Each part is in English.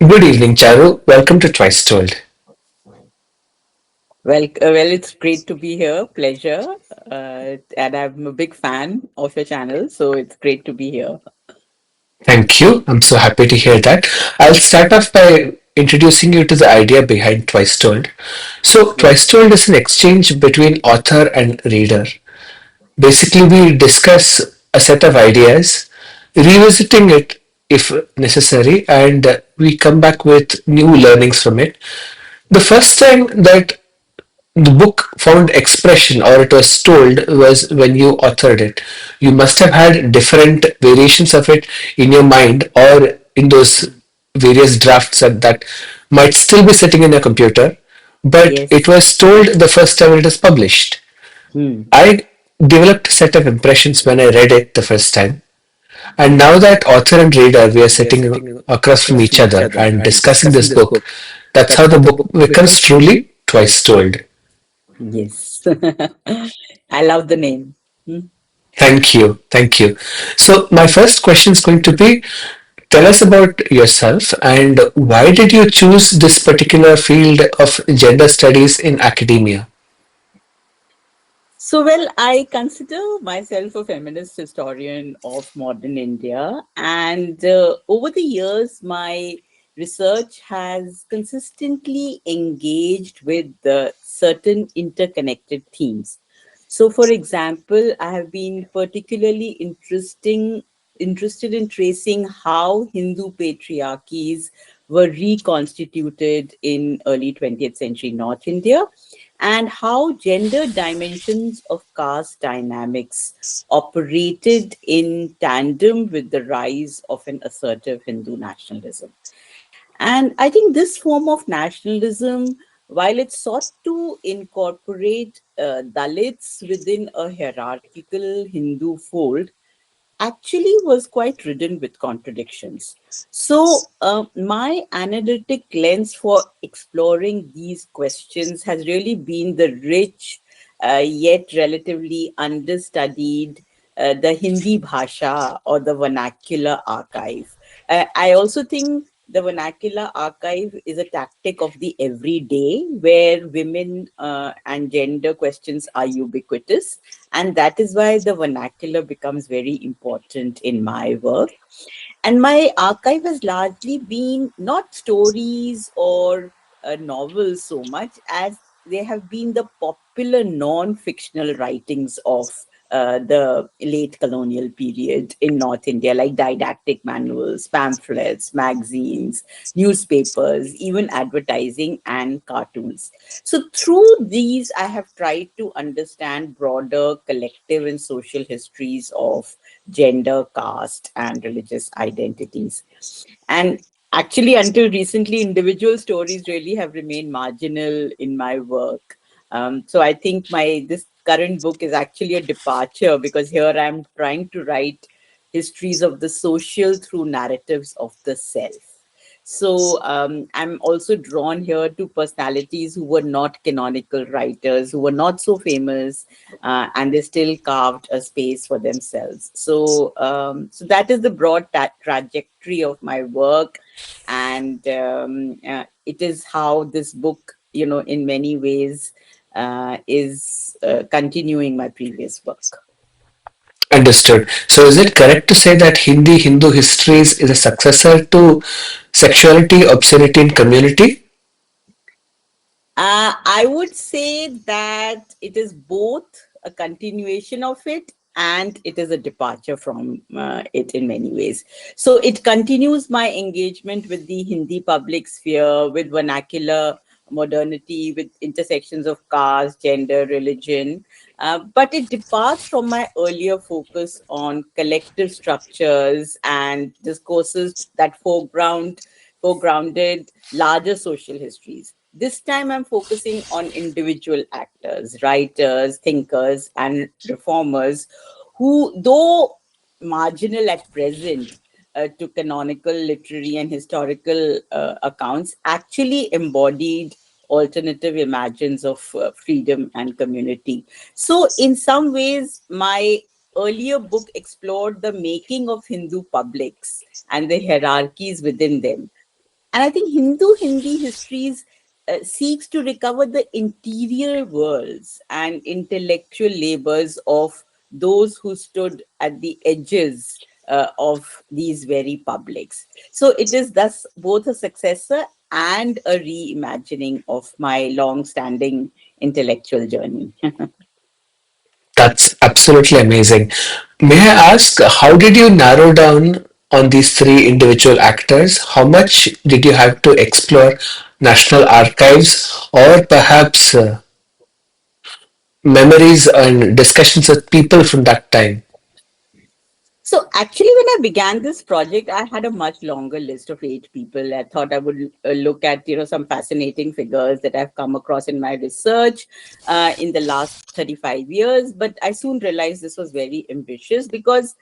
Good evening, Charu. Welcome to Twice Told. Well, it's great to be here. Pleasure. And I'm a big fan of your channel, so it's great to be here. Thank you. I'm so happy to hear that. I'll start off by introducing you to the idea behind Twice Told. So, Twice Yes. Told is an exchange between author and reader. Basically, we discuss a set of ideas, revisiting it if necessary, and we come back with new learnings from it. The first time that the book found expression or it was told was when you authored it. You must have had different variations of it in your mind or in those various drafts that might still be sitting in your computer, but it Yes. was told the first time it was published. Hmm. I developed a set of impressions when I read it the first time, and now that author and reader we are sitting across from each other and discussing this book, that's how the book becomes truly twice told. Yes. I love the name. Hmm. Thank you. Thank you. So, my first question is going to be, tell us about yourself and why did you choose this particular field of gender studies in academia? I consider myself a feminist historian of modern India, and over the years, my research has consistently engaged with certain interconnected themes. So, for example, I have been particularly interested in tracing how Hindu patriarchies were reconstituted in early 20th century North India and how gender dimensions of caste dynamics operated in tandem with the rise of an assertive Hindu nationalism. And I think this form of nationalism, while it sought to incorporate Dalits within a hierarchical Hindu fold, actually was quite ridden with contradictions. My analytic lens for exploring these questions has really been the rich, yet relatively understudied, the Hindi Bhasha or the vernacular archive. I also think the vernacular archive is a tactic of the everyday where women and gender questions are ubiquitous, and that is why the vernacular becomes very important in my work. And my archive has largely been not stories or novels so much as they have been the popular non-fictional writings of the late colonial period in North India, like didactic manuals, pamphlets, magazines, newspapers, even advertising and cartoons. So, through these, I have tried to understand broader collective and social histories of gender, caste, and religious identities. And actually, until recently, individual stories really have remained marginal in my work. So I think my this current book is actually a departure because here I'm trying to write histories of the social through narratives of the self. I'm also drawn here to personalities who were not canonical writers, who were not so famous, and they still carved a space for themselves. So that is the broad trajectory of my work, and it is how this book, in many ways, is continuing my previous work. Understood. So, is it correct to say that Hindi Hindu histories is a successor to sexuality, obscenity, and community? I would say that it is both a continuation of it and it is a departure from it in many ways. So it continues my engagement with the Hindi public sphere, with vernacular modernity, with intersections of caste, gender, religion. But it departs from my earlier focus on collective structures and discourses that foregrounded larger social histories. This time I'm focusing on individual actors, writers, thinkers, and reformers who, though marginal at present to canonical literary and historical accounts, actually embodied alternative imagines of freedom and community. So, in some ways, my earlier book explored the making of Hindu publics and the hierarchies within them, And I think Hindu Hindi histories seeks to recover the interior worlds and intellectual labors of those who stood at the edges of these very publics. So it is thus both a successor and a reimagining of my long-standing intellectual journey. That's absolutely amazing. May I ask, how did you narrow down on these three individual actors? How much did you have to explore national archives or perhaps memories and discussions with people from that time? So actually, when I began this project, I had a much longer list of 8 people. I thought I would look at some fascinating figures that I've come across in my research in the last 35 years. But I soon realized this was very ambitious because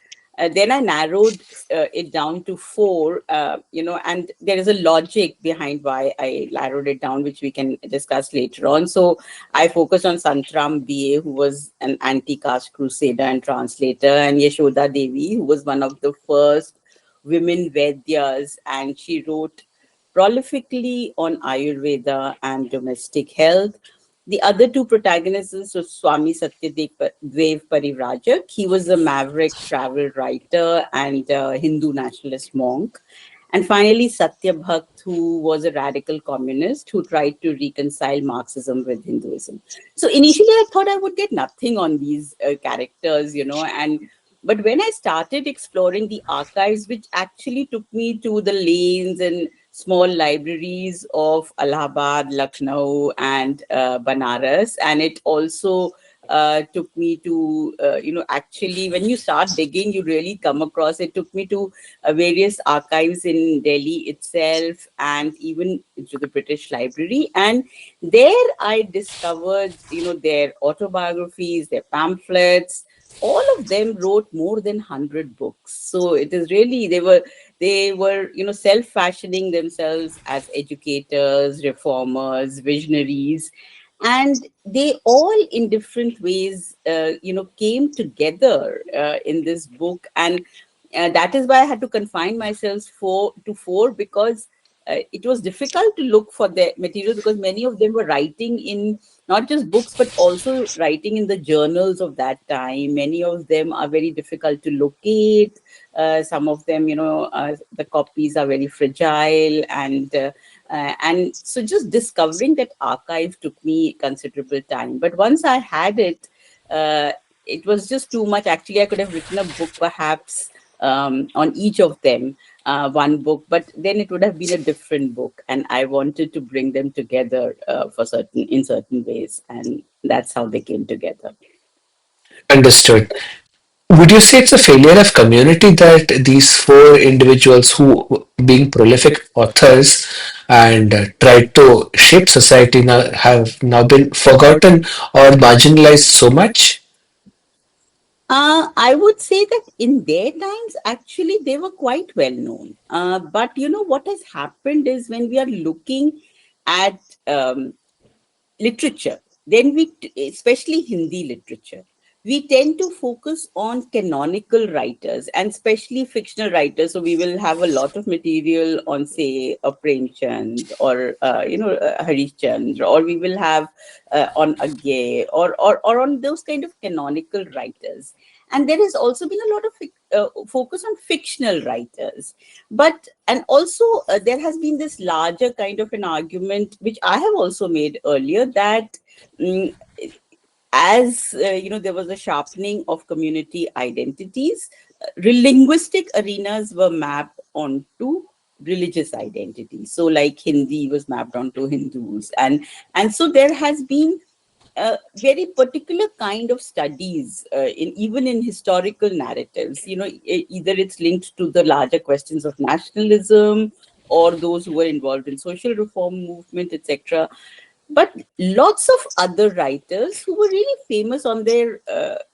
then I narrowed it down to four. And there is a logic behind why I narrowed it down, which we can discuss later on. So I focused on Santram B.A., who was an anti-caste crusader and translator, and Yashoda Devi, who was one of the first women Vaidyas, and she wrote prolifically on Ayurveda and domestic health. The other two protagonists were Swami Satyadev Parivrajak. He was a maverick travel writer and Hindu nationalist monk. And finally, Satya Bhakt, who was a radical communist who tried to reconcile Marxism with Hinduism. So initially, I thought I would get nothing on these characters, and but when I started exploring the archives, which actually took me to the lanes and small libraries of Allahabad, Lucknow, and Banaras, and it also took me to, actually, when you start digging, you really come across it. Took me to various archives in Delhi itself and even to the British Library. And there I discovered, their autobiographies, their pamphlets. All of them wrote more than 100 books. So it is really, they were self-fashioning themselves as educators, reformers, visionaries, and they all in different ways came together in this book. And that is why I had to confine myself to four, because it was difficult to look for the material, because many of them were writing in not just books but also writing in the journals of that time. Many of them are very difficult to locate. Some of them, the copies are very fragile, and so just discovering that archive took me considerable time. But once I had it, it was just too much. Actually, I could have written a book perhaps on each of them, one book, but then it would have been a different book, and I wanted to bring them together in certain ways, and that's how they came together. Understood. Would you say it's a failure of community that these four individuals who, being prolific authors and tried to shape society, now have now been forgotten or marginalized so much? I would say that in their times, actually, they were quite well known. But what has happened is, when we are looking at literature, then especially Hindi literature, we tend to focus on canonical writers and especially fictional writers. So we will have a lot of material on, say, a Premchand or Harish Chandra, or we will have on Agye, or on those kind of canonical writers. And there has also been a lot of focus on fictional writers, but and also there has been this larger kind of an argument, which I have also made earlier, that mm, as there was a sharpening of community identities, linguistic arenas were mapped onto religious identities. So like Hindi was mapped onto Hindus, and so there has been very particular kind of studies in even in historical narratives. Either it's linked to the larger questions of nationalism or those who were involved in social reform movement, etc. But lots of other writers who were really famous on their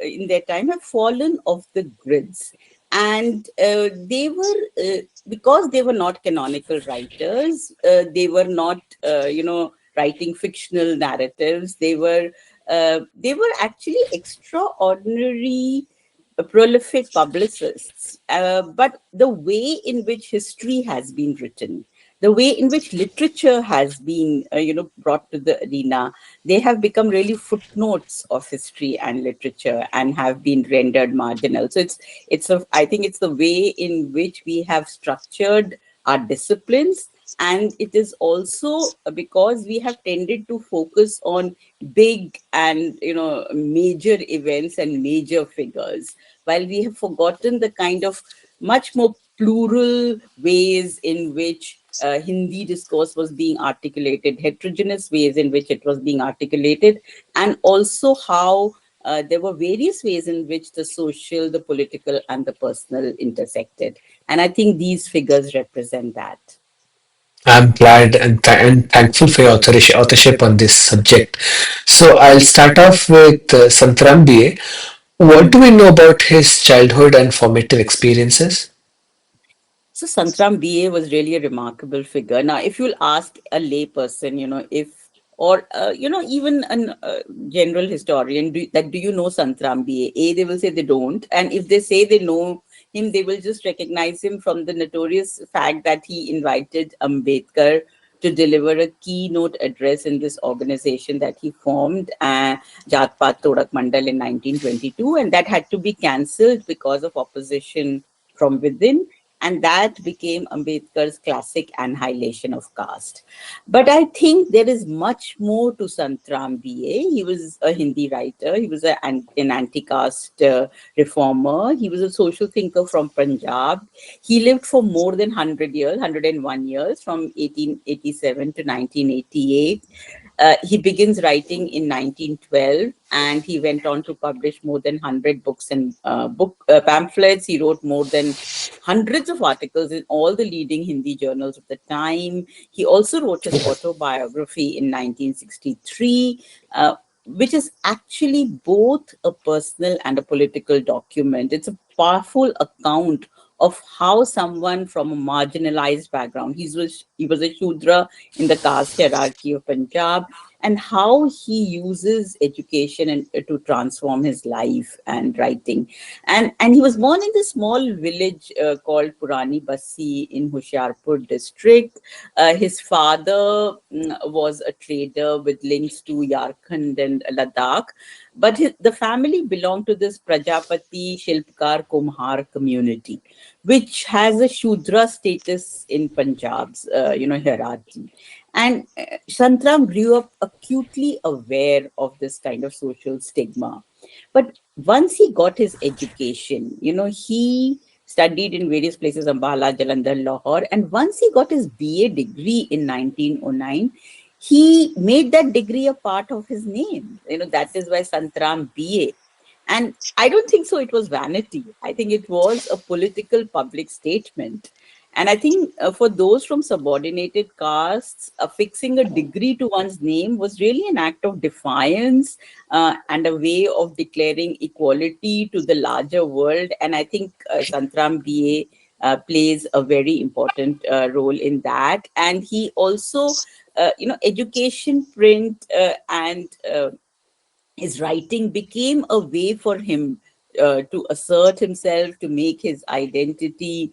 in their time have fallen off the grids, and they were because they were not canonical writers. They were not writing fictional narratives. They were actually extraordinary prolific publicists, but the way in which history has been written, the way in which literature has been, brought to the arena. They have become really footnotes of history and literature and have been rendered marginal. So I think it's the way in which we have structured our disciplines, and it is also because we have tended to focus on big and major events and major figures, while we have forgotten the kind of much more plural ways in which Hindi discourse was being articulated, heterogeneous ways in which it was being articulated, and also how there were various ways in which the social, the political, and the personal intersected. And I think these figures represent that. I'm glad and thankful for your authorship on this subject. So I'll start off with Santram BA. What do we know about his childhood and formative experiences? So Santram BA was really a remarkable figure. Now, if you'll ask a lay person, if or even a general historian, do you know Santram BA? They will say they don't, and if they say they know him, they will just recognize him from the notorious fact that he invited Ambedkar to deliver a keynote address in this organization that he formed, Jat Pat Todak Mandal, in 1922, and that had to be cancelled because of opposition from within, and that became Ambedkar's classic annihilation of caste. But I think there is much more to Santram BA. He was a Hindi writer, he was an anti-caste reformer, he was a social thinker from Punjab. He lived for more than 100 years, 101 years, from 1887 to 1988. He begins writing in 1912, and he went on to publish more than 100 books and book pamphlets. He wrote more than hundreds of articles in all the leading Hindi journals of the time. He also wrote his autobiography in 1963, which is actually both a personal and a political document. It's a powerful account of how someone from a marginalized background, he was a Shudra in the caste hierarchy of Punjab, and how he uses education and to transform his life and writing. And he was born in this small village called Purani Bassi in Hoshiarpur district. His father was a trader with links to Yarkand and Ladakh, but the family belonged to this Prajapati Shilpkar Kumhar community, which has a Shudra status in Punjab's hierarchy. And Santram grew up acutely aware of this kind of social stigma. But once he got his education, he studied in various places, Ambala, Jalandhar, Lahore. And once he got his BA degree in 1909, he made that degree a part of his name. That is why Santram BA. And I don't think so it was vanity. I think it was a political public statement. And I think for those from subordinated castes, affixing a degree to one's name was really an act of defiance and a way of declaring equality to the larger world. And I think Santram BA plays a very important role in that. And he also, education, print, and his writing became a way for him to assert himself, to make his identity,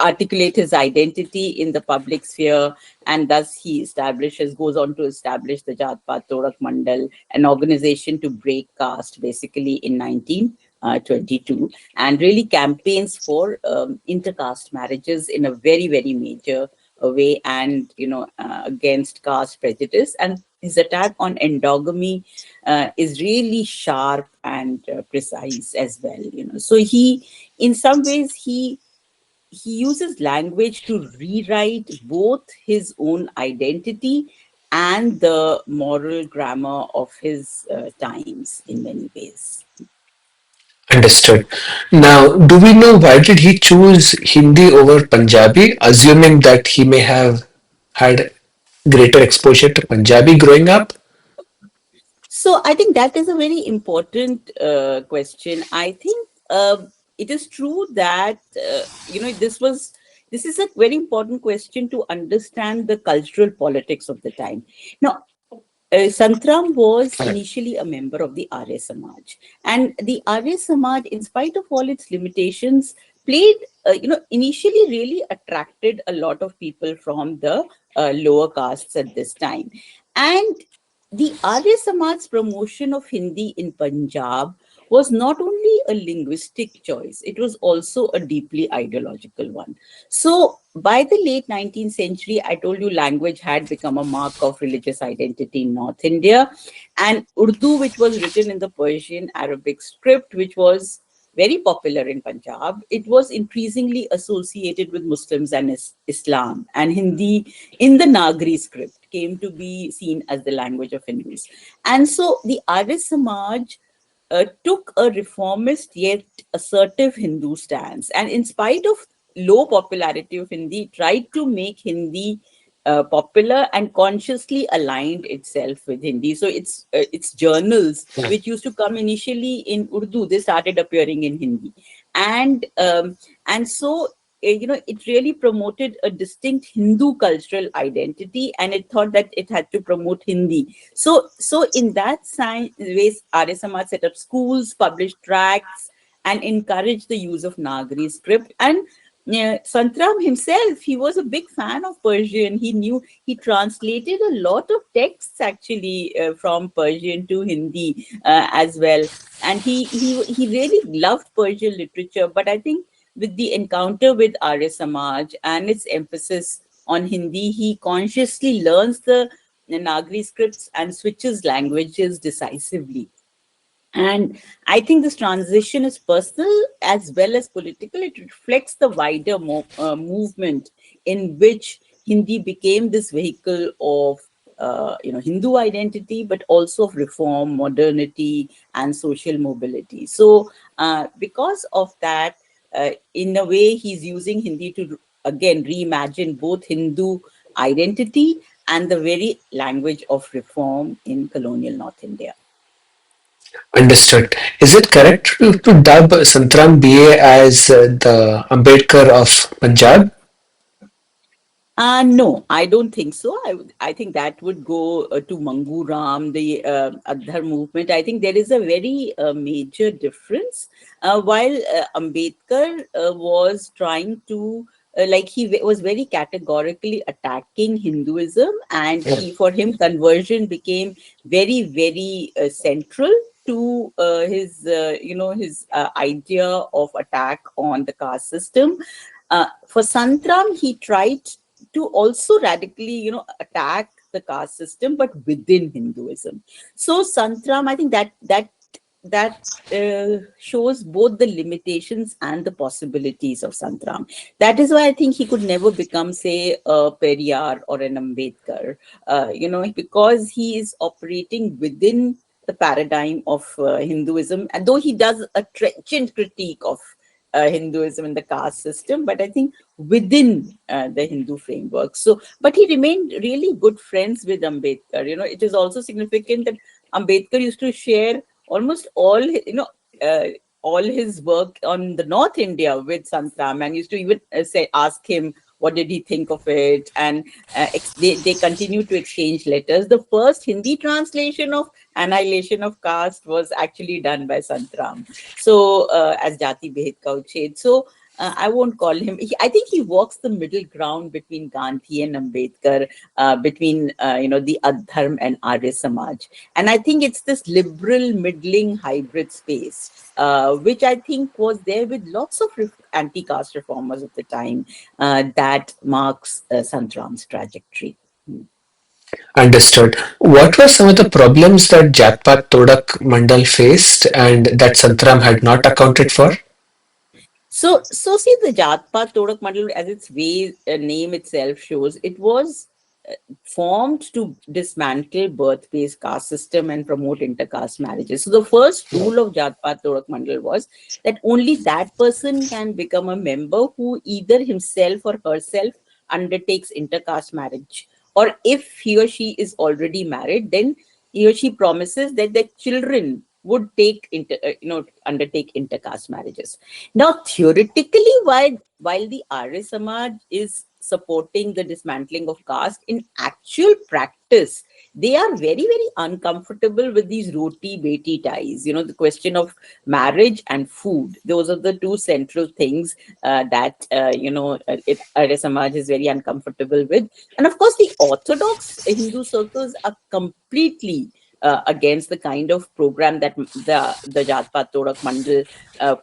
articulate his identity in the public sphere. And thus goes on to establish the Jat Pat Todak Mandal, an organization to break caste, basically in 1922, and really campaigns for intercaste marriages in a very, very major way, and against caste prejudice. And his attack on endogamy is really sharp and precise as well. So in some ways, he uses language to rewrite both his own identity and the moral grammar of his times in many ways. Understood. Now, do we know why did he choose Hindi over Punjabi, assuming that he may have had greater exposure to Punjabi growing up? So I think that is a very important question. I think it is true that this is a very important question to understand the cultural politics of the time. Now, Santram was initially a member of the Arya Samaj, and the Arya Samaj, in spite of all its limitations, played initially really attracted a lot of people from the lower castes at this time. And the Arya Samaj's promotion of Hindi in Punjab was not only a linguistic choice, it was also a deeply ideological one. So, by the late 19th century, I told you language had become a mark of religious identity in North India. And Urdu, which was written in the Persian Arabic script, which was very popular in Punjab, it was increasingly associated with Muslims and Islam. And Hindi in the Nagari script came to be seen as the language of Hindus. And so the Arya Samaj took a reformist yet assertive Hindu stance. And in spite of low popularity of Hindi, tried to make Hindi popular and consciously aligned itself with Hindi. So its journals, which used to come initially in Urdu, they started appearing in Hindi, and so it really promoted a distinct Hindu cultural identity, and it thought that it had to promote Hindi. So in that ways, Arya Samaj set up schools, published tracts, and encouraged the use of Nagari script. And Santram himself, he was a big fan of Persian. He translated a lot of texts actually from Persian to Hindi as well. And he really loved Persian literature. But I think with the encounter with Arya Samaj and its emphasis on Hindi, he consciously learns the Nagari scripts and switches languages decisively. And I think this transition is personal as well as political. It reflects the wider movement in which Hindi became this vehicle of Hindu identity, but also of reform, modernity, and social mobility. So, because of that, in a way, he's using Hindi to again reimagine both Hindu identity and the very language of reform in colonial North India. Understood. Is it correct to dub Santram BA as the Ambedkar of Punjab? No, I don't think so. I think that would go to Mangu Ram, the Adhar movement. I think there is a very major difference. While Ambedkar was trying to, like, was very categorically attacking Hinduism, and for him, conversion became very, very central to his idea of attack on the caste system. For Santram, he tried to also radically, attack the caste system, but within Hinduism. So Santram, I think that shows both the limitations and the possibilities of Santram. That is why I think he could never become, say, a Periyar or an Ambedkar, because he is operating within the paradigm of Hinduism, and though he does a trenchant critique of Hinduism and the caste system, but I think within the Hindu framework. So, but he remained really good friends with Ambedkar. It is also significant that Ambedkar used to share almost all his work on the North India with Santram, and used to even ask him what did he think of it, and they continue to exchange letters. The first Hindi translation of Annihilation of Caste was actually done by Santram, so as Jati Bhed Ka Uchhed. So I won't call him. I think he walks the middle ground between Gandhi and Ambedkar, between the Adharm and Arya Samaj, and I think it's this liberal, middling hybrid space, which I think was there with lots of anti-caste reformers of the time, that marks Santram's trajectory. Understood. What were some of the problems that Jatpat Todak Mandal faced and that Santram had not accounted for? So see, the Jatpat Todak Mandal, as its name itself shows, it was formed to dismantle birth-based caste system and promote intercaste marriages. So the first rule of Jatpat Todak Mandal was that only that person can become a member who either himself or herself undertakes intercaste marriage, or if he or she is already married, then he or she promises that their children would undertake intercaste marriages. Now, theoretically, while the Arya Samaj is supporting the dismantling of caste, in actual practice, they are very, very uncomfortable with these roti beti ties. The question of marriage and food. Those are the two central things that, Arya Samaj is very uncomfortable with. And of course, the orthodox Hindu circles are completely against the kind of program that the Jatpat Todak Mandal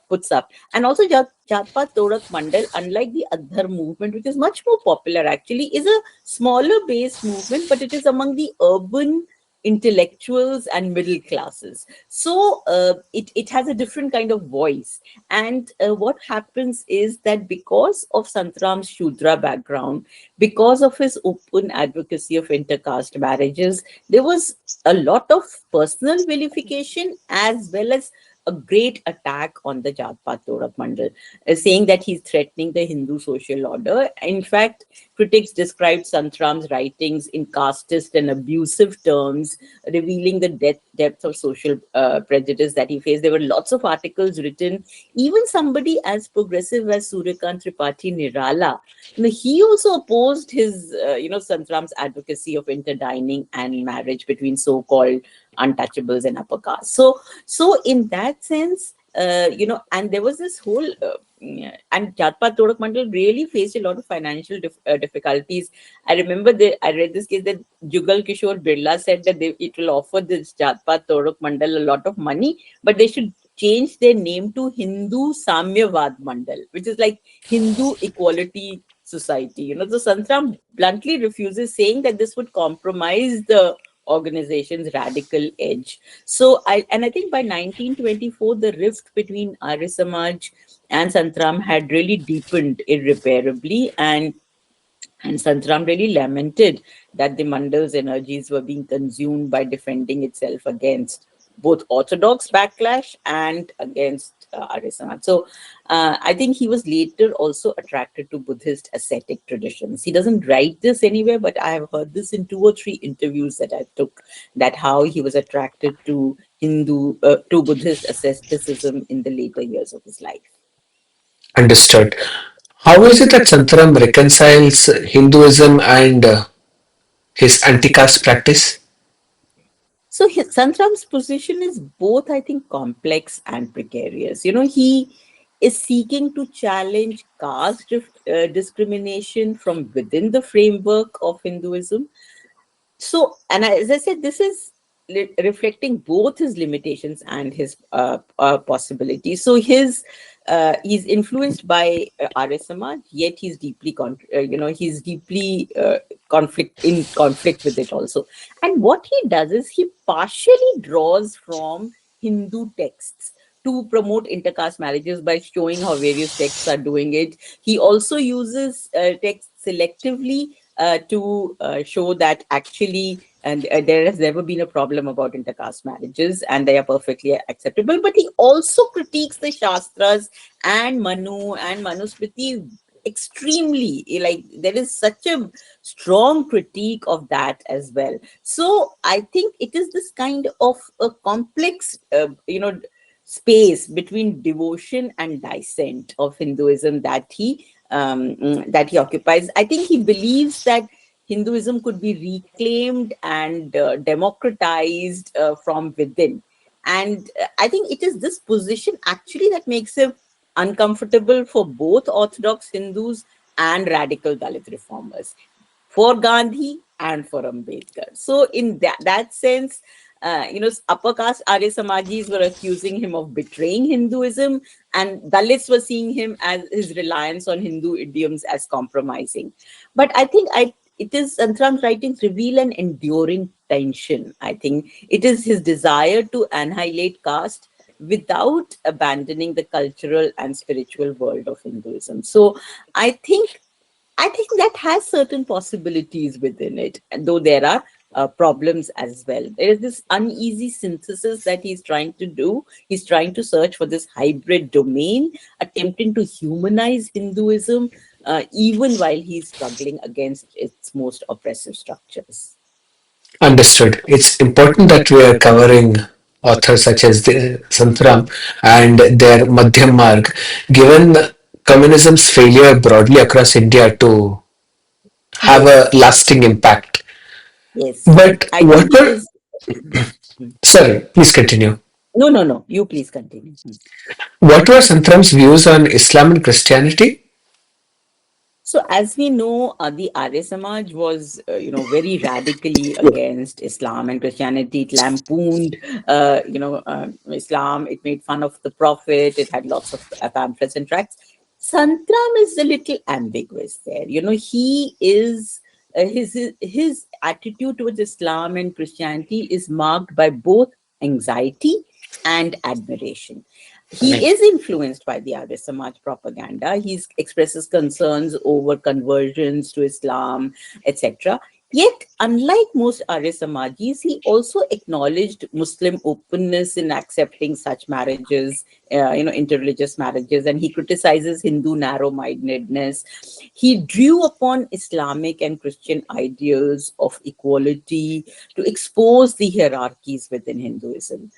puts up. And also, Jatpat Todak Mandal, unlike the Adhar movement, which is much more popular actually, is a smaller base movement, but it is among the urban intellectuals and middle classes. So it has a different kind of voice. And what happens is that because of Santram's Shudra background, because of his open advocacy of intercaste marriages, there was a lot of personal vilification as well as a great attack on the Jatpat Todak Mandal, saying that he's threatening the Hindu social order. In fact, critics described Santram's writings in casteist and abusive terms, revealing the depth of social prejudice that he faced. There were lots of articles written. Even somebody as progressive as Suryakant Tripathi Nirala, he also opposed his, Santram's advocacy of interdining and marriage between so-called untouchables and upper caste. So in that sense, and there was this whole, and Jatpat Todak Mandal really faced a lot of financial difficulties. I remember I read this case that Jugal Kishore Birla said that it will offer this Jatpat Todak Mandal a lot of money, but they should change their name to Hindu Samyavad Mandal, which is like Hindu Equality Society. So Santram bluntly refuses, saying that this would compromise the organization's radical edge. So I think by 1924, the rift between Arya Samaj and Santram had really deepened irreparably, and Santram really lamented that the Mandal's energies were being consumed by defending itself against both orthodox backlash and against Arya Samaj. So I think he was later also attracted to Buddhist ascetic traditions. He doesn't write this anywhere, but I have heard this in 2 or 3 interviews that I took, that how he was attracted to to Buddhist asceticism in the later years of his life. Understood. How is it that Santaram reconciles Hinduism and his anti-caste practice? So Santram's position is both, I think, complex and precarious. He is seeking to challenge caste discrimination from within the framework of Hinduism. So, and as I said, this is reflecting both his limitations and his possibilities. So he's influenced by Arya Samaj, yet he's deeply conflict with it also. And what he does is he partially draws from Hindu texts to promote intercaste marriages by showing how various texts are doing it. He also uses texts selectively to show that actually, and there has never been a problem about intercaste marriages and they are perfectly acceptable. But he also critiques the Shastras and Manu and Manusmriti extremely. Like, there is such a strong critique of that as well. So I think it is this kind of a complex, space between devotion and dissent of Hinduism that he occupies. I think he believes that Hinduism could be reclaimed and democratized from within. And I think it is this position actually that makes him uncomfortable for both Orthodox Hindus and radical Dalit reformers, for Gandhi and for Ambedkar. So in that sense, upper caste Arya Samajis were accusing him of betraying Hinduism, and Dalits were seeing him as his reliance on Hindu idioms as compromising. But I think it is Santram's writings reveal an enduring tension. I think it is his desire to annihilate caste without abandoning the cultural and spiritual world of Hinduism. So I think I think that has certain possibilities within it, though there are problems as well. There is this uneasy synthesis that he's trying to do. He's trying to search for this hybrid domain, attempting to humanize Hinduism, even while he's struggling against its most oppressive structures. Understood. It's important that we are covering authors such as the Santaram and their Madhyam Marg, given communism's failure broadly across India to have a Yes, lasting impact. yes. But I think what it were, is. Hmm, hmm. sorry, please continue. No, no, no. You please continue. Hmm. What were Santram's views on Islam and Christianity? So, as we know, the Arya Samaj was, very radically against Islam and Christianity. It lampooned, Islam. It made fun of the Prophet. It had lots of pamphlets and tracts. Santram is a little ambiguous there. He is his attitude towards Islam and Christianity is marked by both anxiety and admiration. He is influenced by the Arya Samaj propaganda. He expresses concerns over conversions to Islam, etc. Yet, unlike most Arya Samajis, he also acknowledged Muslim openness in accepting such marriages, interreligious marriages, and he criticizes Hindu narrow-mindedness. He drew upon Islamic and Christian ideals of equality to expose the hierarchies within Hinduism.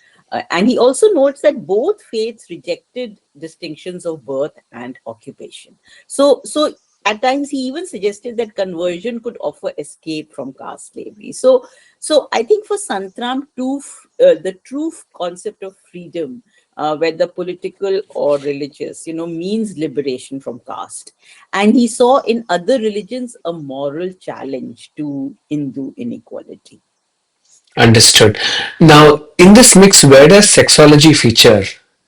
And he also notes that both faiths rejected distinctions of birth and occupation. So at times he even suggested that conversion could offer escape from caste slavery. So I think for Santram, the true concept of freedom, whether political or religious, means liberation from caste. And he saw in other religions a moral challenge to Hindu inequality. Understood. Now, in this mix, where does sexology feature,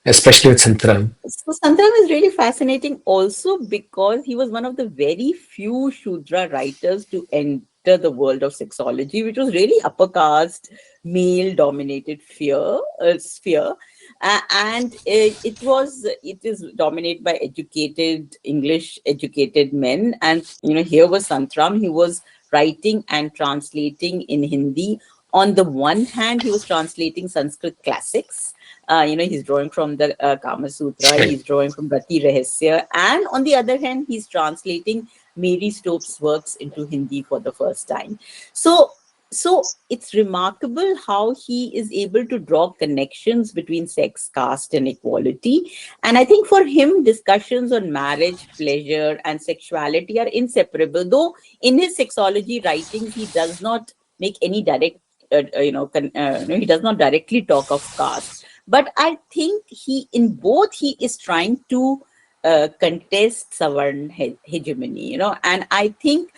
especially with Santram? So Santram is really fascinating also because he was one of the very few Shudra writers to enter the world of sexology, which was really upper caste, male dominated sphere. And it is dominated by educated, English educated men. And, here was Santram. He was writing and translating in Hindi. On the one hand, he was translating Sanskrit classics. He's drawing from the Kama Sutra, Right. he's drawing from Rati Rahasya, and on the other hand, he's translating Mary Stopes' works into Hindi for the first time. So, so it's remarkable how he is able to draw connections between sex, caste, and equality. And I think for him, discussions on marriage, pleasure, and sexuality are inseparable. Though in his sexology writings, he does not make any direct, he does not directly talk of caste, but I think he is trying to contest Savarn hegemony, and I think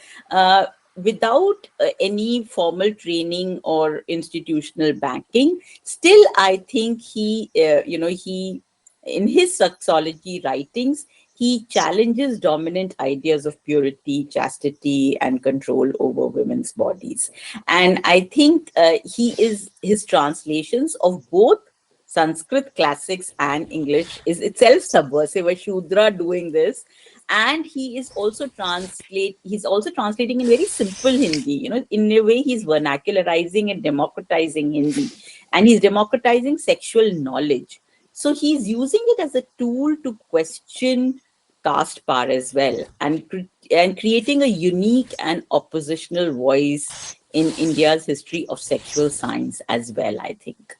without any formal training or institutional backing, still I think he in his sexology writings, he challenges dominant ideas of purity, chastity, and control over women's bodies. And I think his translations of both Sanskrit classics and English is itself subversive. A Shudra doing this, and he's also translating in very simple Hindi. In a way, he's vernacularizing and democratizing Hindi, and he's democratizing sexual knowledge. So he's using it as a tool to question caste power as well, and creating a unique and oppositional voice in India's history of sexual science as well, I think.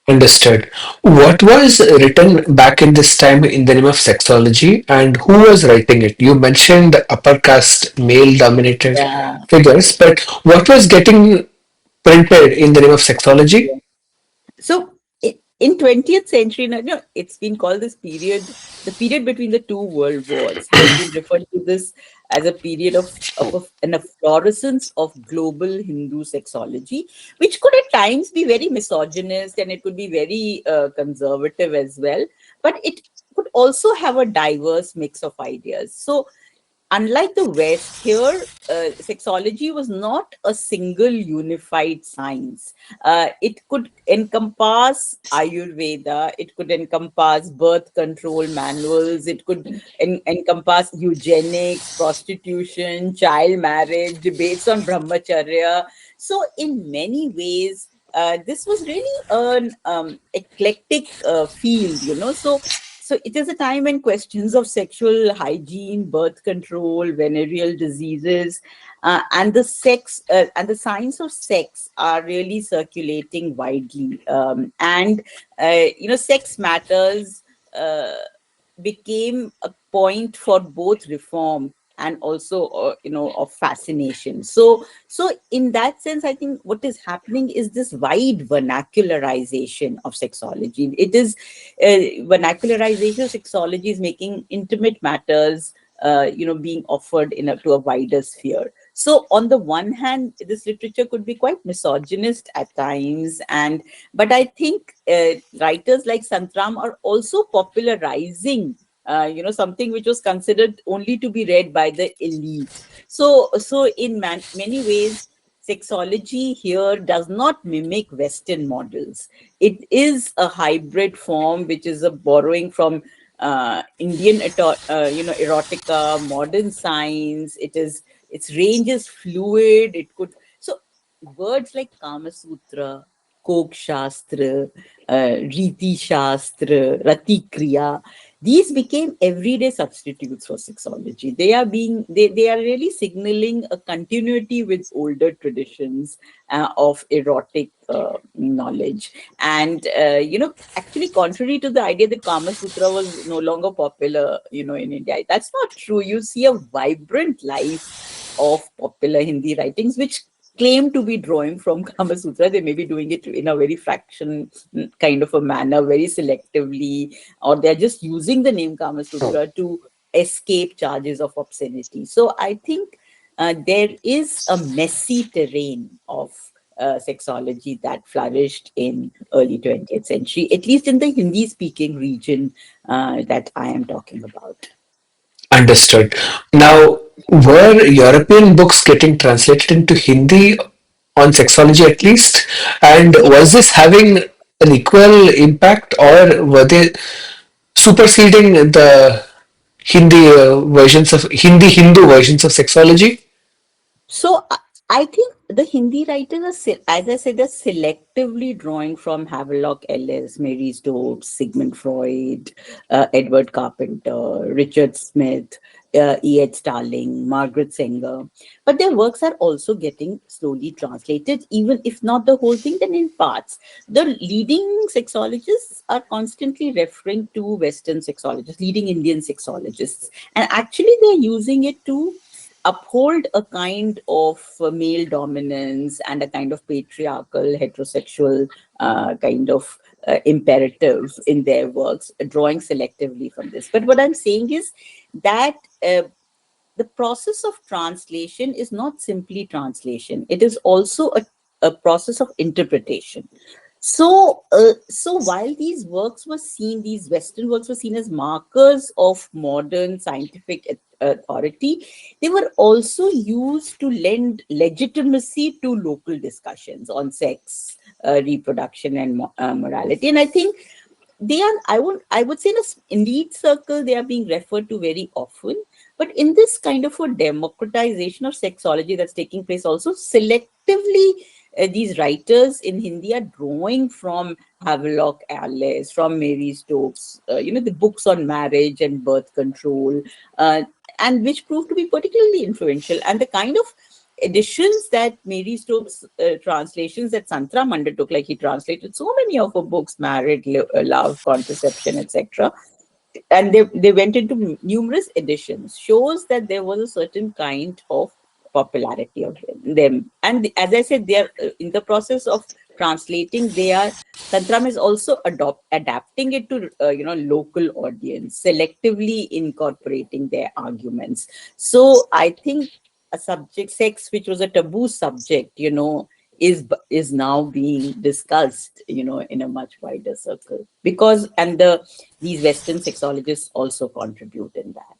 Understood. What was written back in this time in the name of sexology and who was writing it? You mentioned upper caste, male dominated Yeah. figures, but what was getting printed in the name of sexology? So in 20th century, it's been called this period, the period between the two world wars has been referred to this as a period of an efflorescence of global Hindu sexology, which could at times be very misogynist and it could be very conservative as well, but it could also have a diverse mix of ideas. So unlike the West, here sexology was not a single unified science. It could encompass Ayurveda, it could encompass birth control manuals, it could encompass eugenics, prostitution, child marriage, debates on brahmacharya. So, in many ways, this was really an eclectic field, so it is a time when questions of sexual hygiene, birth control, venereal diseases, and the science of sex are really circulating widely. Sex matters uh, became a point for both reform and also of fascination. So in that sense, I think what is happening is this wide vernacularization of sexology. It is vernacularization of sexology is making intimate matters being offered to a wider sphere. So on the one hand, this literature could be quite misogynist at times, but I think writers like Santram are also popularizing something which was considered only to be read by the elite. So in many ways, sexology here does not mimic Western models. It is a hybrid form, which is a borrowing from Indian, erotica, modern science. Its range is fluid. It could so words like Kama Sutra, Kok Shastra, Riti Shastra, Rati Kriya, these became everyday substitutes for sexology. They are really signaling a continuity with older traditions of erotic knowledge. And actually, contrary to the idea that Kama Sutra was no longer popular, in India, that's not true. You see a vibrant life of popular Hindi writings, which claim to be drawing from Kama Sutra. They may be doing it in a very fraction kind of a manner, very selectively, or they're just using the name Kama Sutra to escape charges of obscenity. So I think there is a messy terrain of sexology that flourished in early 20th century, at least in the Hindi speaking region that I am talking about. Understood. Now, were European books getting translated into Hindi on sexology at least? And was this having an equal impact, or were they superseding the Hindi Hindu versions of sexology? So I think the Hindi writers are, as I said, they're selectively drawing from Havelock Ellis, Mary Stopes, Sigmund Freud, Edward Carpenter, Richard Smith, E.H. Starling, Margaret Sanger. But their works are also getting slowly translated, even if not the whole thing, then in parts. The leading sexologists are constantly referring to Western sexologists, leading Indian sexologists, and actually they're using it to uphold a kind of male dominance and a kind of patriarchal, heterosexual kind of imperative in their works, drawing selectively from this. But what I'm saying is that the process of translation is not simply translation, it is also a process of interpretation. So while these Western works were seen as markers of modern scientific authority, they were also used to lend legitimacy to local discussions on sex, reproduction, and morality. And I think I would say in a elite circle, they are being referred to very often. But in this kind of a democratization of sexology that's taking place, also selectively, these writers in Hindi are drawing from Havelock Ellis, from Mary Stopes, the books on marriage and birth control, and which proved to be particularly influential. And the kind of editions that Mary Stopes translations that Santram undertook, like he translated so many of her books, Married, Love, Contraception, etc., and they went into numerous editions, shows that there was a certain kind of popularity of them. And as I said, they are in the process of translating. Tantram is also adapting it to local audience, selectively incorporating their arguments. So I think a subject, sex, which was a taboo subject, is now being discussed, in a much wider circle, because and these Western sexologists also contribute in that.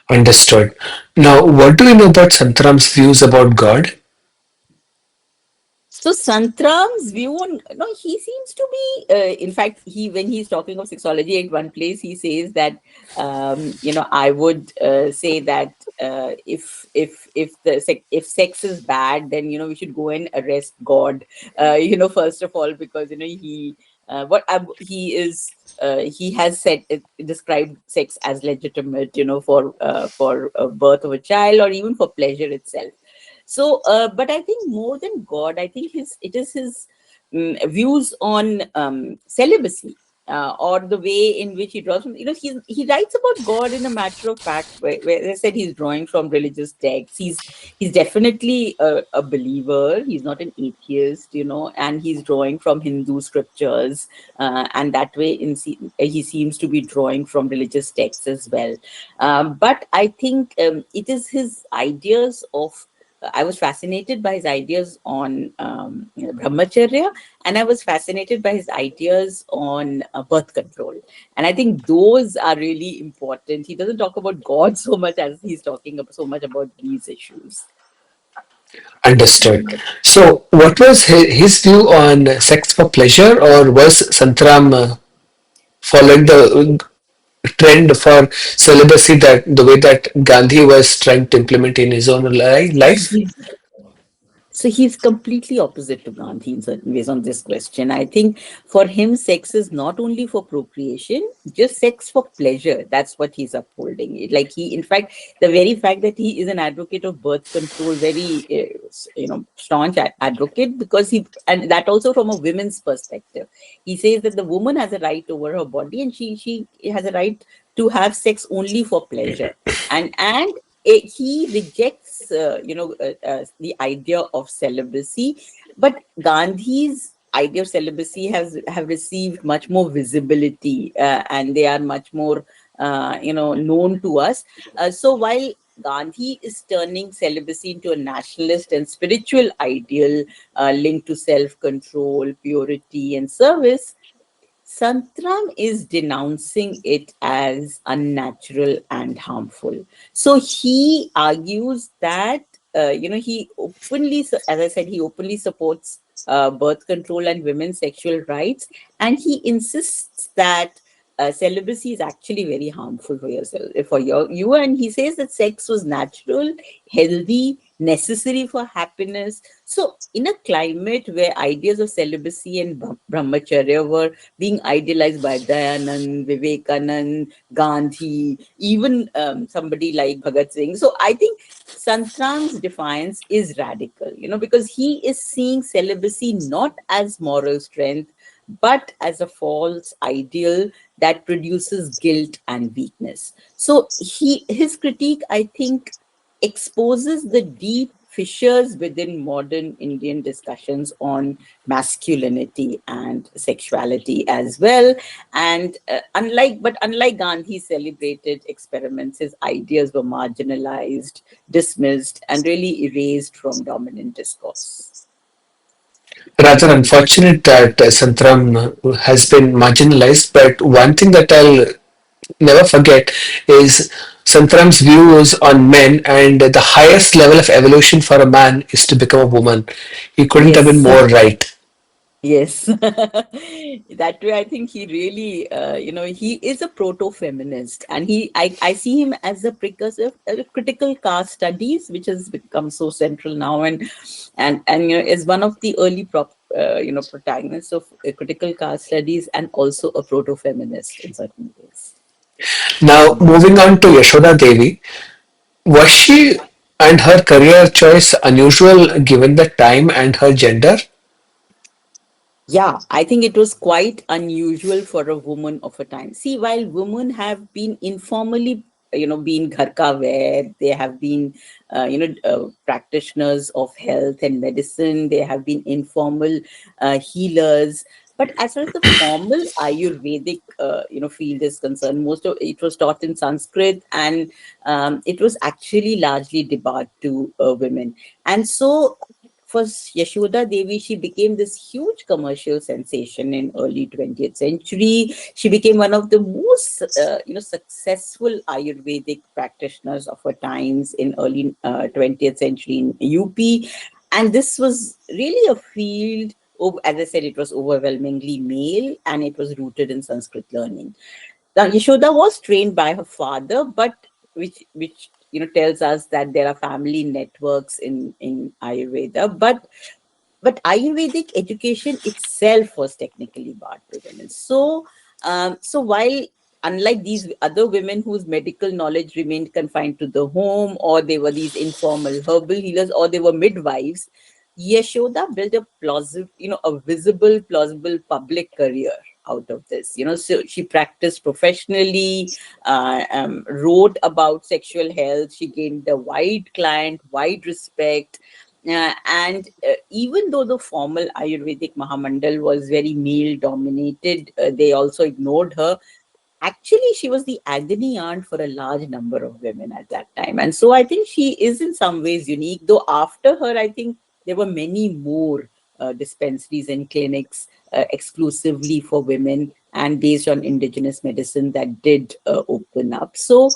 Understood. Now, what do you know about Santram's views about God? So Santram's view on, no, he seems to be, in fact, when he's talking of sexology at one place, he says that, I would say that if sex is bad, then we should go and arrest God, first of all, because he has said described sex as legitimate, for birth of a child or even for pleasure itself. So, but I think more than God, I think it is his views on celibacy. or the way in which he draws from, he writes about God in a matter of fact, where I said he's drawing from religious texts. He's definitely a believer. He's not an atheist, and he's drawing from Hindu scriptures, and that way he seems to be drawing from religious texts as well. But I think it is his ideas of I was fascinated by his ideas on brahmacharya, and I was fascinated by his ideas on birth control. And I think those are really important. He doesn't talk about God so much as he's talking so much about these issues. Understood. So, what was his view on sex for pleasure, or was Santram following the trend for celibacy that the way that Gandhi was trying to implement in his own life? So he's completely opposite to Gandhi in certain ways on this question. I think for him, sex is not only for procreation, just sex for pleasure. That's what he's upholding. Like in fact, the very fact that he is an advocate of birth control, very staunch advocate, because and that also from a women's perspective. He says that the woman has a right over her body, and she has a right to have sex only for pleasure, and he rejects the idea of celibacy, but Gandhi's idea of celibacy have received much more visibility, and they are much more known to us. So while Gandhi is turning celibacy into a nationalist and spiritual ideal linked to self-control, purity, and service, Santram is denouncing it as unnatural and harmful. So he argues that, he openly, as I said, he openly supports birth control and women's sexual rights. And he insists that celibacy is actually very harmful for yourself, for you. And he says that sex was natural, healthy, necessary for happiness. So, in a climate where ideas of celibacy and brahmacharya were being idealized by Dayanand, Vivekanand, Gandhi, even somebody like Bhagat Singh. So I think Santram's defiance is radical, because he is seeing celibacy not as moral strength, but as a false ideal that produces guilt and weakness. So his critique, I think, exposes the deep fissures within modern Indian discussions on masculinity and sexuality as well. And unlike Gandhi's celebrated experiments, his ideas were marginalized, dismissed, and really erased from dominant discourse. Rather unfortunate that Santram has been marginalized, but one thing that I'll never forget is Santram's views on men, and the highest level of evolution for a man is to become a woman. He couldn't have been Yes. more right. Yes, that way I think he really, he is a proto-feminist, and I see him as a precursor of critical caste studies, which has become so central now, and is one of the early protagonists of critical caste studies, and also a proto-feminist in certain ways. Now, moving on to Yashoda Devi, was she and her career choice unusual given the time and her gender? Yeah, I think it was quite unusual for a woman of a time. See, while women have been informally, been gharka wear, they have been, practitioners of health and medicine, they have been informal healers. But as far as the formal Ayurvedic, field is concerned, most of it was taught in Sanskrit, and it was actually largely debarred to women. And so for Yashoda Devi, she became this huge commercial sensation in early 20th century. She became one of the most, successful Ayurvedic practitioners of her times in early 20th century in UP. And this was really a field, as I said, it was overwhelmingly male, and it was rooted in Sanskrit learning. Now, Yashoda was trained by her father, but which tells us that there are family networks in Ayurveda, but Ayurvedic education itself was technically barred to women. So while unlike these other women whose medical knowledge remained confined to the home, or they were these informal herbal healers, or they were midwives, Yashoda built a plausible, a visible, plausible public career. out of this. So she practiced professionally, wrote about sexual health. She gained a wide client, wide respect. And even though the formal Ayurvedic Mahamandal was very male dominated, they also ignored her. Actually, she was the agony aunt for a large number of women at that time. And so I think she is in some ways unique, though after her, I think there were many more dispensaries and clinics exclusively for women and based on indigenous medicine that did open up. So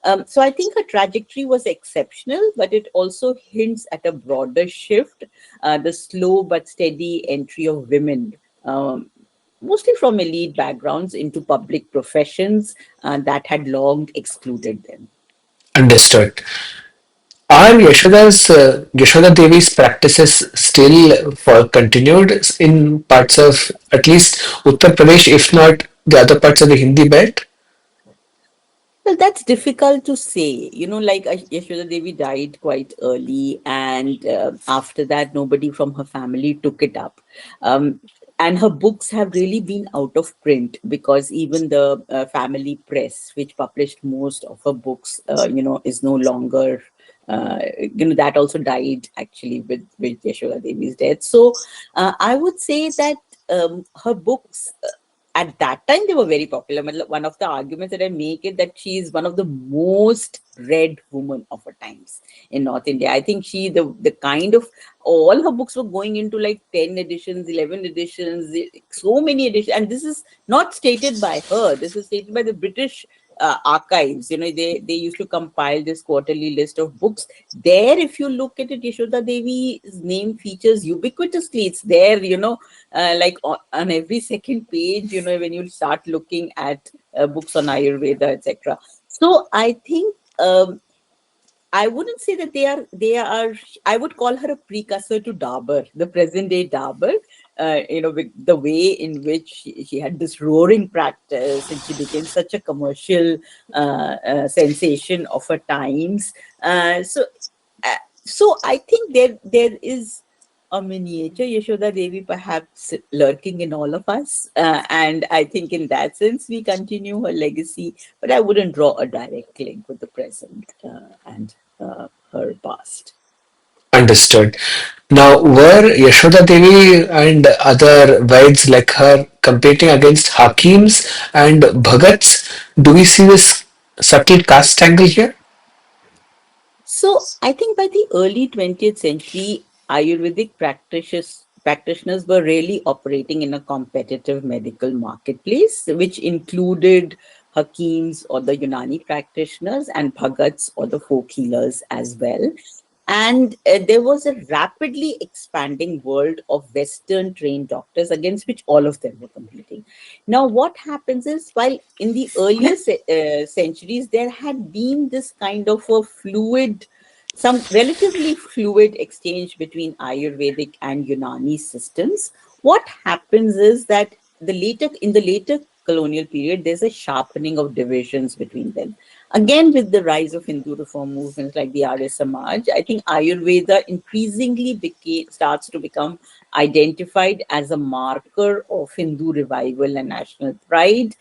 I think her trajectory was exceptional, but it also hints at a broader shift, the slow but steady entry of women, mostly from elite backgrounds, into public professions that had long excluded them. Understood. Are Yashoda Devi's practices still for continued in parts of at least Uttar Pradesh, if not the other parts of the Hindi belt? Well, that's difficult to say. Like Yashoda Devi died quite early, and after that, nobody from her family took it up. Um, and her books have really been out of print because even the family press, which published most of her books, is no longer. That also died actually with Yashoda Devi's death. So I would say that her books at that time they were very popular. One of the arguments that I make is that she is one of the most read women of her times in North India. I think the kind of all her books were going into like 10 editions, 11 editions, so many editions. And this is not stated by her. This is stated by the British archives. They used to compile this quarterly list of books. There, if you look at it, Yashoda Devi's name features ubiquitously. It's there, like on every second page, when you start looking at books on Ayurveda, etc. So I think I wouldn't say that they are, I would call her a precursor to Dabur, the present day Dabur. With the way in which she had this roaring practice and she became such a commercial sensation of her times. So I think there is a miniature Yashoda Devi perhaps lurking in all of us. And I think in that sense, we continue her legacy, but I wouldn't draw a direct link with the present and her past. Understood. Now, were Yashoda Devi and other Vaids like her competing against Hakims and Bhagats? Do we see this subtle caste angle here? So I think by the early 20th century, Ayurvedic practitioners were really operating in a competitive medical marketplace, which included Hakims or the Unani practitioners and Bhagats or the folk healers as well. And there was a rapidly expanding world of Western trained doctors against which all of them were competing. Now, what happens is, while in the earlier centuries, there had been this kind of a some relatively fluid exchange between Ayurvedic and Unani systems. What happens is that in the later colonial period, there's a sharpening of divisions between them. Again, with the rise of Hindu reform movements like the Arya Samaj, I think Ayurveda increasingly starts to become identified as a marker of Hindu revival and national pride,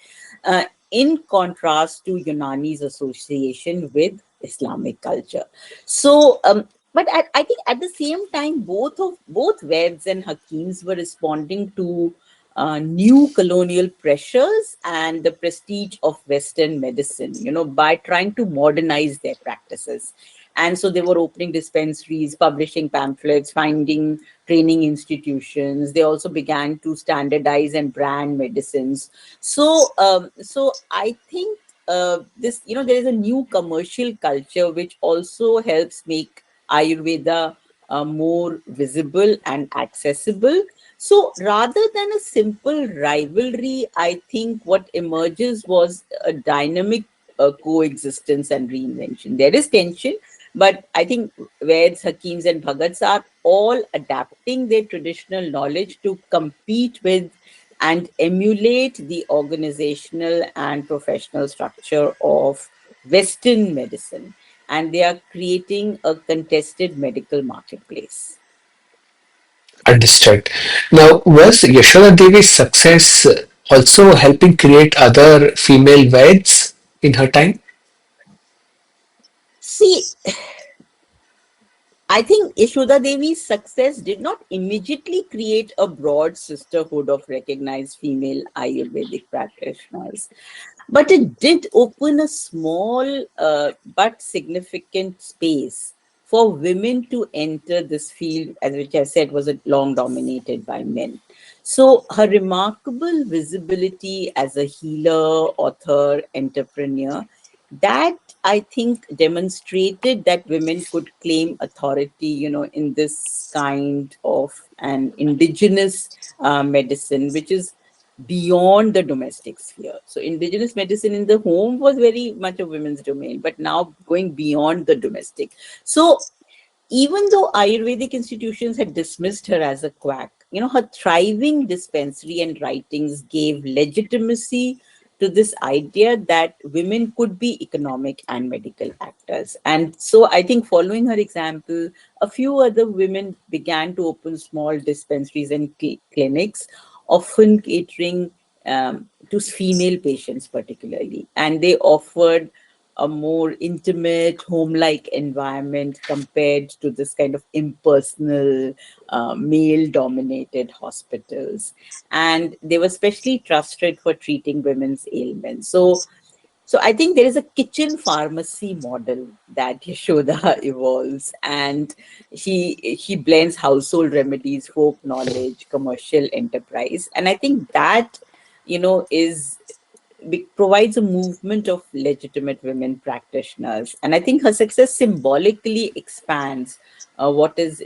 in contrast to Unani's association with Islamic culture. So, but I think at the same time, both Veds and Hakims were responding to new colonial pressures and the prestige of Western medicine, by trying to modernize their practices. And so they were opening dispensaries, publishing pamphlets, finding training institutions. They also began to standardize and brand medicines. So I think this, there is a new commercial culture which also helps make Ayurveda more visible and accessible. So rather than a simple rivalry, I think what emerges was a dynamic coexistence and reinvention. There is tension, but I think Veds, Hakims, and Bhagats are all adapting their traditional knowledge to compete with and emulate the organizational and professional structure of Western medicine. And they are creating a contested medical marketplace. Understood. Now, was Yashoda Devi's success also helping create other female Veds in her time? See, I think Yashoda Devi's success did not immediately create a broad sisterhood of recognized female Ayurvedic practitioners, but it did open a small but significant space for women to enter this field, as which I said was long dominated by men. So her remarkable visibility as a healer, author, entrepreneur, that I think demonstrated that women could claim authority, in this kind of an indigenous medicine, which is beyond the domestic sphere. So indigenous medicine in the home was very much a women's domain, but now going beyond the domestic. So even though Ayurvedic institutions had dismissed her as a quack, her thriving dispensary and writings gave legitimacy to this idea that women could be economic and medical actors. And so I think following her example, a few other women began to open small dispensaries and clinics, often catering to female patients particularly. And they offered a more intimate, home-like environment compared to this kind of impersonal, male-dominated hospitals. And they were specially trusted for treating women's ailments. So I think there is a kitchen pharmacy model that Yashoda evolves, and she blends household remedies, folk knowledge, commercial enterprise, and I think that is provides a movement of legitimate women practitioners. And I think her success symbolically expands what is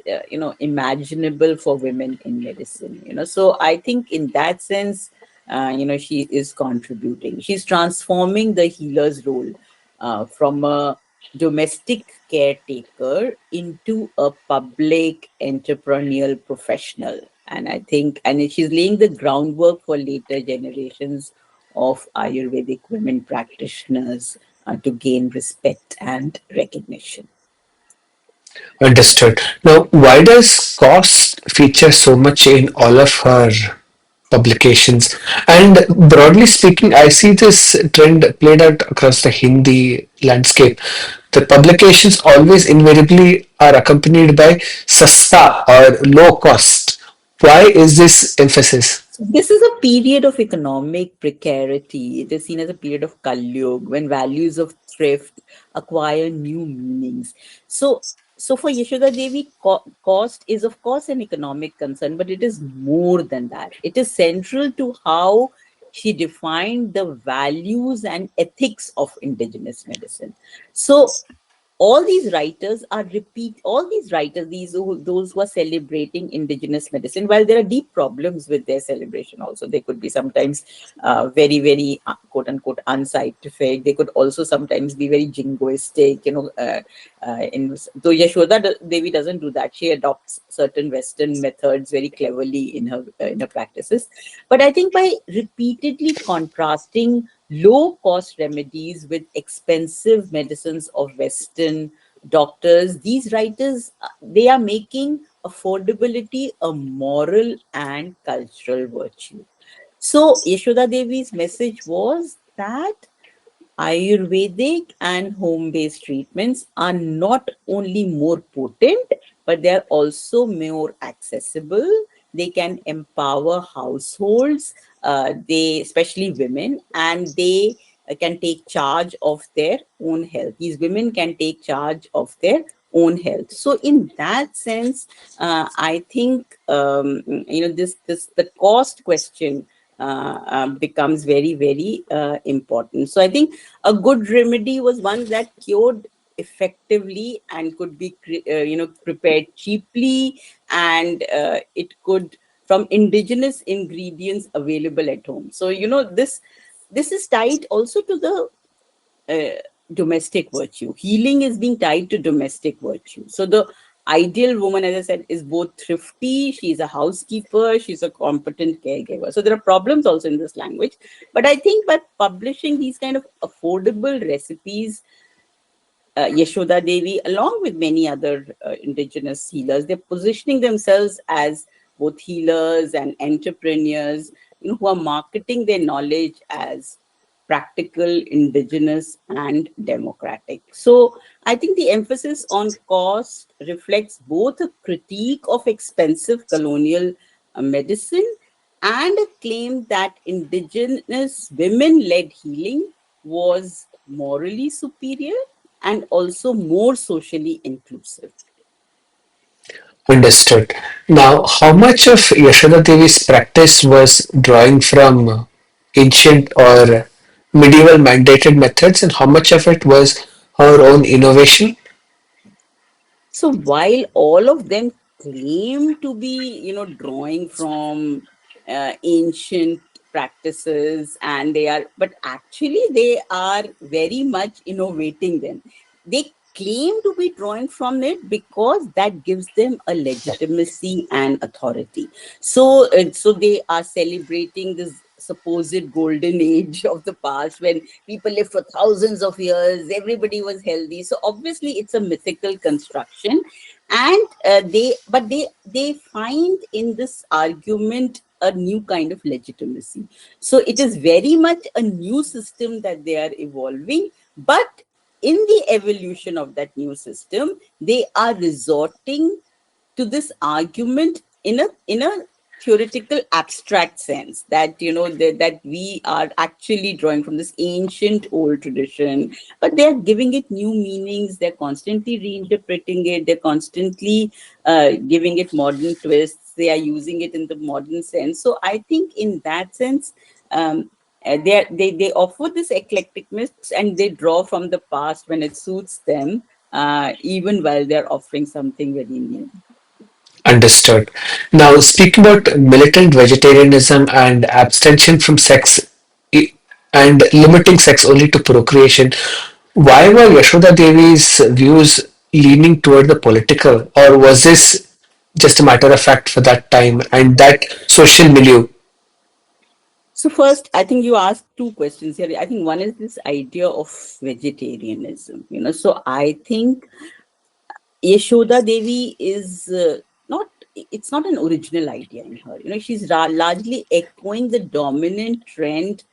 imaginable for women in medicine. So I think in that sense, she is contributing. She's transforming the healer's role from a domestic caretaker into a public entrepreneurial professional. And I think, and she's laying the groundwork for later generations of Ayurvedic women practitioners to gain respect and recognition. Understood. Now, why does cost feature so much in all of her publications? And broadly speaking, I see this trend played out across the Hindi landscape. The publications always invariably are accompanied by sasta or low cost. Why is this emphasis? This is a period of economic precarity. It is seen as a period of Kalyug when values of thrift acquire new meanings. So for Yashoda Devi, cost is of course an economic concern, but it is more than that. It is central to how she defined the values and ethics of indigenous medicine. So all these writers, those who are celebrating indigenous medicine, while there are deep problems with their celebration also, they could be sometimes very very quote unquote unscientific. They could also sometimes be very jingoistic, though Yashoda Devi doesn't do that. She adopts certain western methods very cleverly in her practices. But I think by repeatedly contrasting low cost remedies with expensive medicines of western doctors, these writers, they are making affordability a moral and cultural virtue. So Yashoda Devi's message was that Ayurvedic and home based treatments are not only more potent, but they are also more accessible. They can empower households, especially women, and they can take charge of their own health. These women can take charge of their own health. So, in that sense, I think this the cost question becomes very very important. So I think a good remedy was one that cured effectively and could be prepared cheaply, and it could from indigenous ingredients available at home. So this is tied also to the domestic virtue. Healing is being tied to domestic virtue. So the ideal woman, as I said, is both thrifty, she's a housekeeper, she's a competent caregiver. So there are problems also in this language. But I think by publishing these kind of affordable recipes, Yashoda Devi, along with many other indigenous healers, they're positioning themselves as both healers and entrepreneurs, who are marketing their knowledge as practical, indigenous, and democratic. So I think the emphasis on cost reflects both a critique of expensive colonial medicine and a claim that indigenous women led healing was morally superior and also more socially inclusive. Understood. Now, how much of Yashoda Devi's practice was drawing from ancient or medieval mandated methods, and how much of it was her own innovation? So while all of them claim to be, drawing from ancient practices, and they are, but actually they are very much innovating them. They claim to be drawing from it because that gives them a legitimacy and authority. So they are celebrating this supposed golden age of the past when people lived for thousands of years, everybody was healthy. So obviously it's a mythical construction, and they find in this argument a new kind of legitimacy. So it is very much a new system that they are evolving, but in the evolution of that new system they are resorting to this argument in a theoretical abstract sense that that we are actually drawing from this ancient old tradition, but they are giving it new meanings, they're constantly reinterpreting it, they're constantly giving it modern twists, they are using it in the modern sense. So I think in that sense, they offer this eclectic mix and they draw from the past when it suits them, even while they're offering something very new. Understood. Now, speaking about militant vegetarianism and abstention from sex i- and limiting sex only to procreation, why were Yashoda Devi's views leaning toward the political, or was this just a matter of fact for that time and that social milieu? So first, I think you asked two questions here. I think one is this idea of vegetarianism. So I think Yashoda Devi is not. It's not an original idea in her. She's largely echoing the dominant trend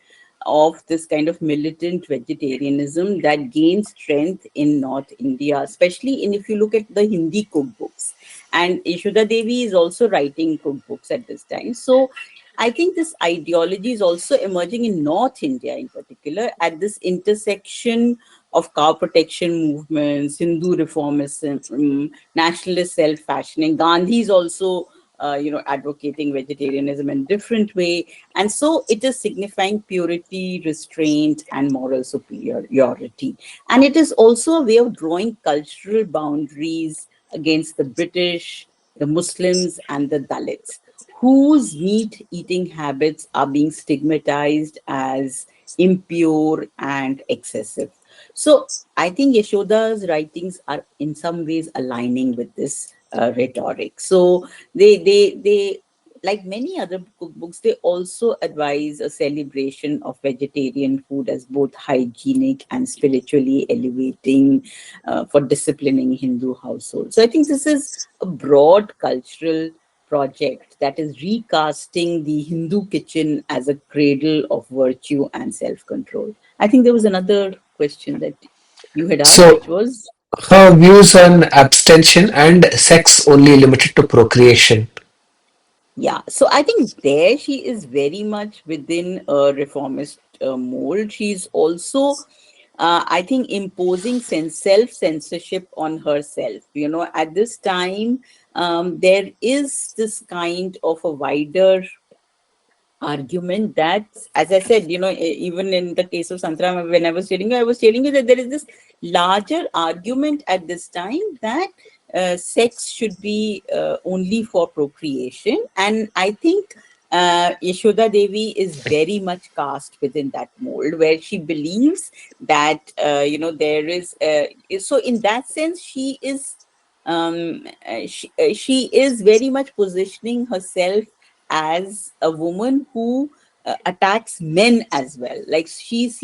of this kind of militant vegetarianism that gains strength in North India, especially in if you look at the Hindi cookbooks. And Yashoda Devi is also writing cookbooks at this time. So I think this ideology is also emerging in North India in particular at this intersection of cow protection movements, Hindu reformism, nationalist self-fashioning. Gandhi is also, advocating vegetarianism in different way, and so it is signifying purity, restraint, and moral superiority. And it is also a way of drawing cultural boundaries against the British, the Muslims, and the Dalits, whose meat eating habits are being stigmatized as impure and excessive. So I think Yashoda's writings are in some ways aligning with this rhetoric. So they like many other cookbooks, they also advise a celebration of vegetarian food as both hygienic and spiritually elevating for disciplining Hindu households. So I think this is a broad cultural project that is recasting the Hindu kitchen as a cradle of virtue and self control. I think there was another question that you had asked, So, which was, her views on abstention and sex only limited to procreation. yeah. So I think there she is very much within a reformist mold. She's also, I think, imposing self censorship on herself. At this time, there is this kind of a wider argument that, as I said, even in the case of Santra, when I was telling you that there is this larger argument at this time that sex should be only for procreation. And I think Yashoda Devi is very much cast within that mold where she believes that, there is, so in that sense, she is very much positioning herself as a woman who attacks men as well. Like she's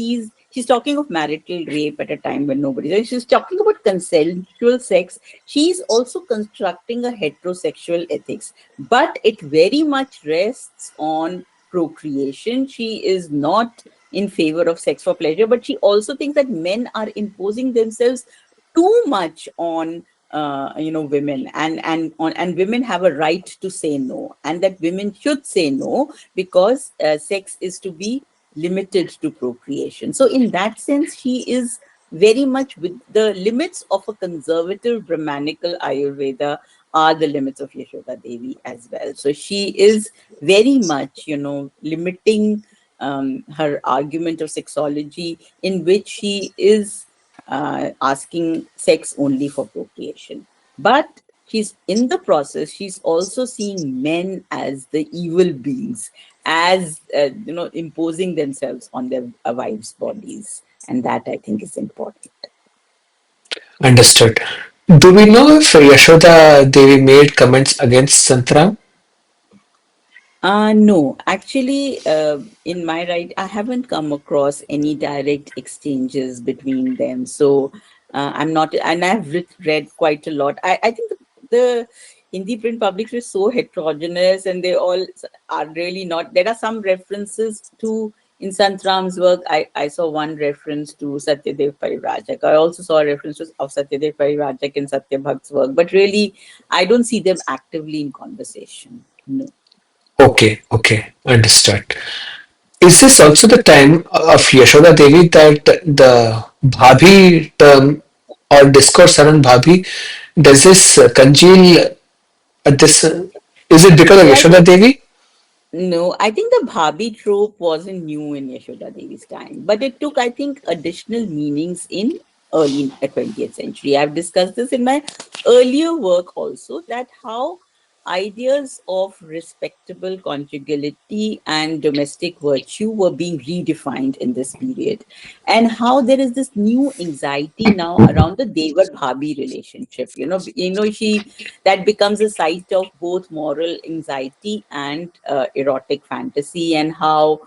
talking of marital rape at a time when nobody. She's talking about consensual sex. She's also constructing a heterosexual ethics, but it very much rests on procreation. She is not in favor of sex for pleasure, but she also thinks that men are imposing themselves too much on women, and women have a right to say no, and that women should say no because sex is to be limited to procreation. So in that sense, she is very much with the limits of a conservative Brahmanical Ayurveda are the limits of Yashoda Devi as well. So she is very much, limiting her argument of sexology, in which she is asking sex only for procreation. But she's in the process, she's also seeing men as the evil beings, as imposing themselves on their wives' bodies. And that I think is important. Understood. Do we know if Yashoda Devi made comments against Santram? No, actually, in my right, I haven't come across any direct exchanges between them. So I'm not, and I've read quite a lot. I think the Hindi print public is so heterogeneous, and they all are really not. There are some references to in Santram's work. I saw one reference to Satyadev Parivrajak. I also saw a reference of Satyadev Parivrajak in Satya Bhakt's work, but really, I don't see them actively in conversation. No. Okay, okay, understood. Is this also the time of Yashoda Devi that the Bhabhi term or discourse around Bhabhi, does this congeal at this? Is it because of So I Yashoda think Devi? no, I think the Bhabhi trope wasn't new in Yashoda Devi's time, but it took, I think, additional meanings in early 20th century. I've discussed this in my earlier work also, that how ideas of respectable conjugality and domestic virtue were being redefined in this period, and how there is this new anxiety now around the Devar Bhabhi relationship. She that becomes a site of both moral anxiety and erotic fantasy, and how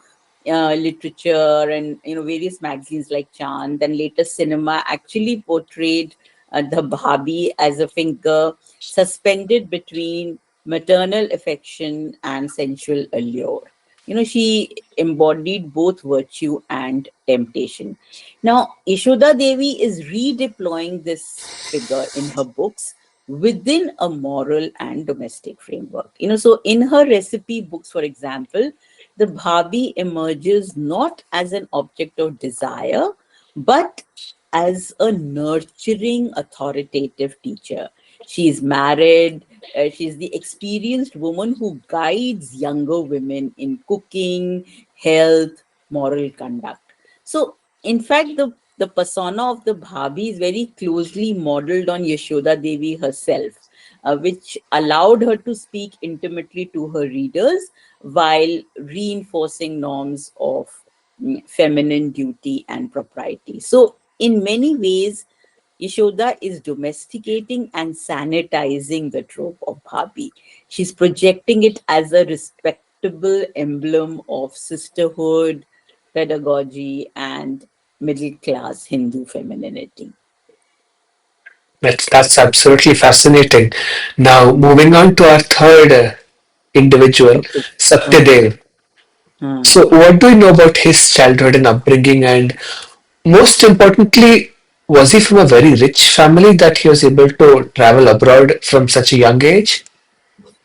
literature and various magazines like Chand and later cinema actually portrayed the Bhabi as a figure suspended between maternal affection and sensual allure. She embodied both virtue and temptation. Now, Ishoda Devi is redeploying this figure in her books within a moral and domestic framework. So in her recipe books, for example, the Bhabi emerges not as an object of desire, but as a nurturing, authoritative teacher. She's married, she's the experienced woman who guides younger women in cooking, health, moral conduct. So, in fact, the persona of the Bhabi is very closely modeled on Yashoda Devi herself, which allowed her to speak intimately to her readers while reinforcing norms of feminine duty and propriety. So, in many ways, Yashoda is domesticating and sanitizing the trope of Bhabi. She's projecting it as a respectable emblem of sisterhood, pedagogy, and middle class Hindu femininity. That's absolutely fascinating. Now, moving on to our third individual, Okay. Okay. Satyadev. Hmm. So, what do you know about his childhood and upbringing? And most importantly, was he from a very rich family that he was able to travel abroad from such a young age?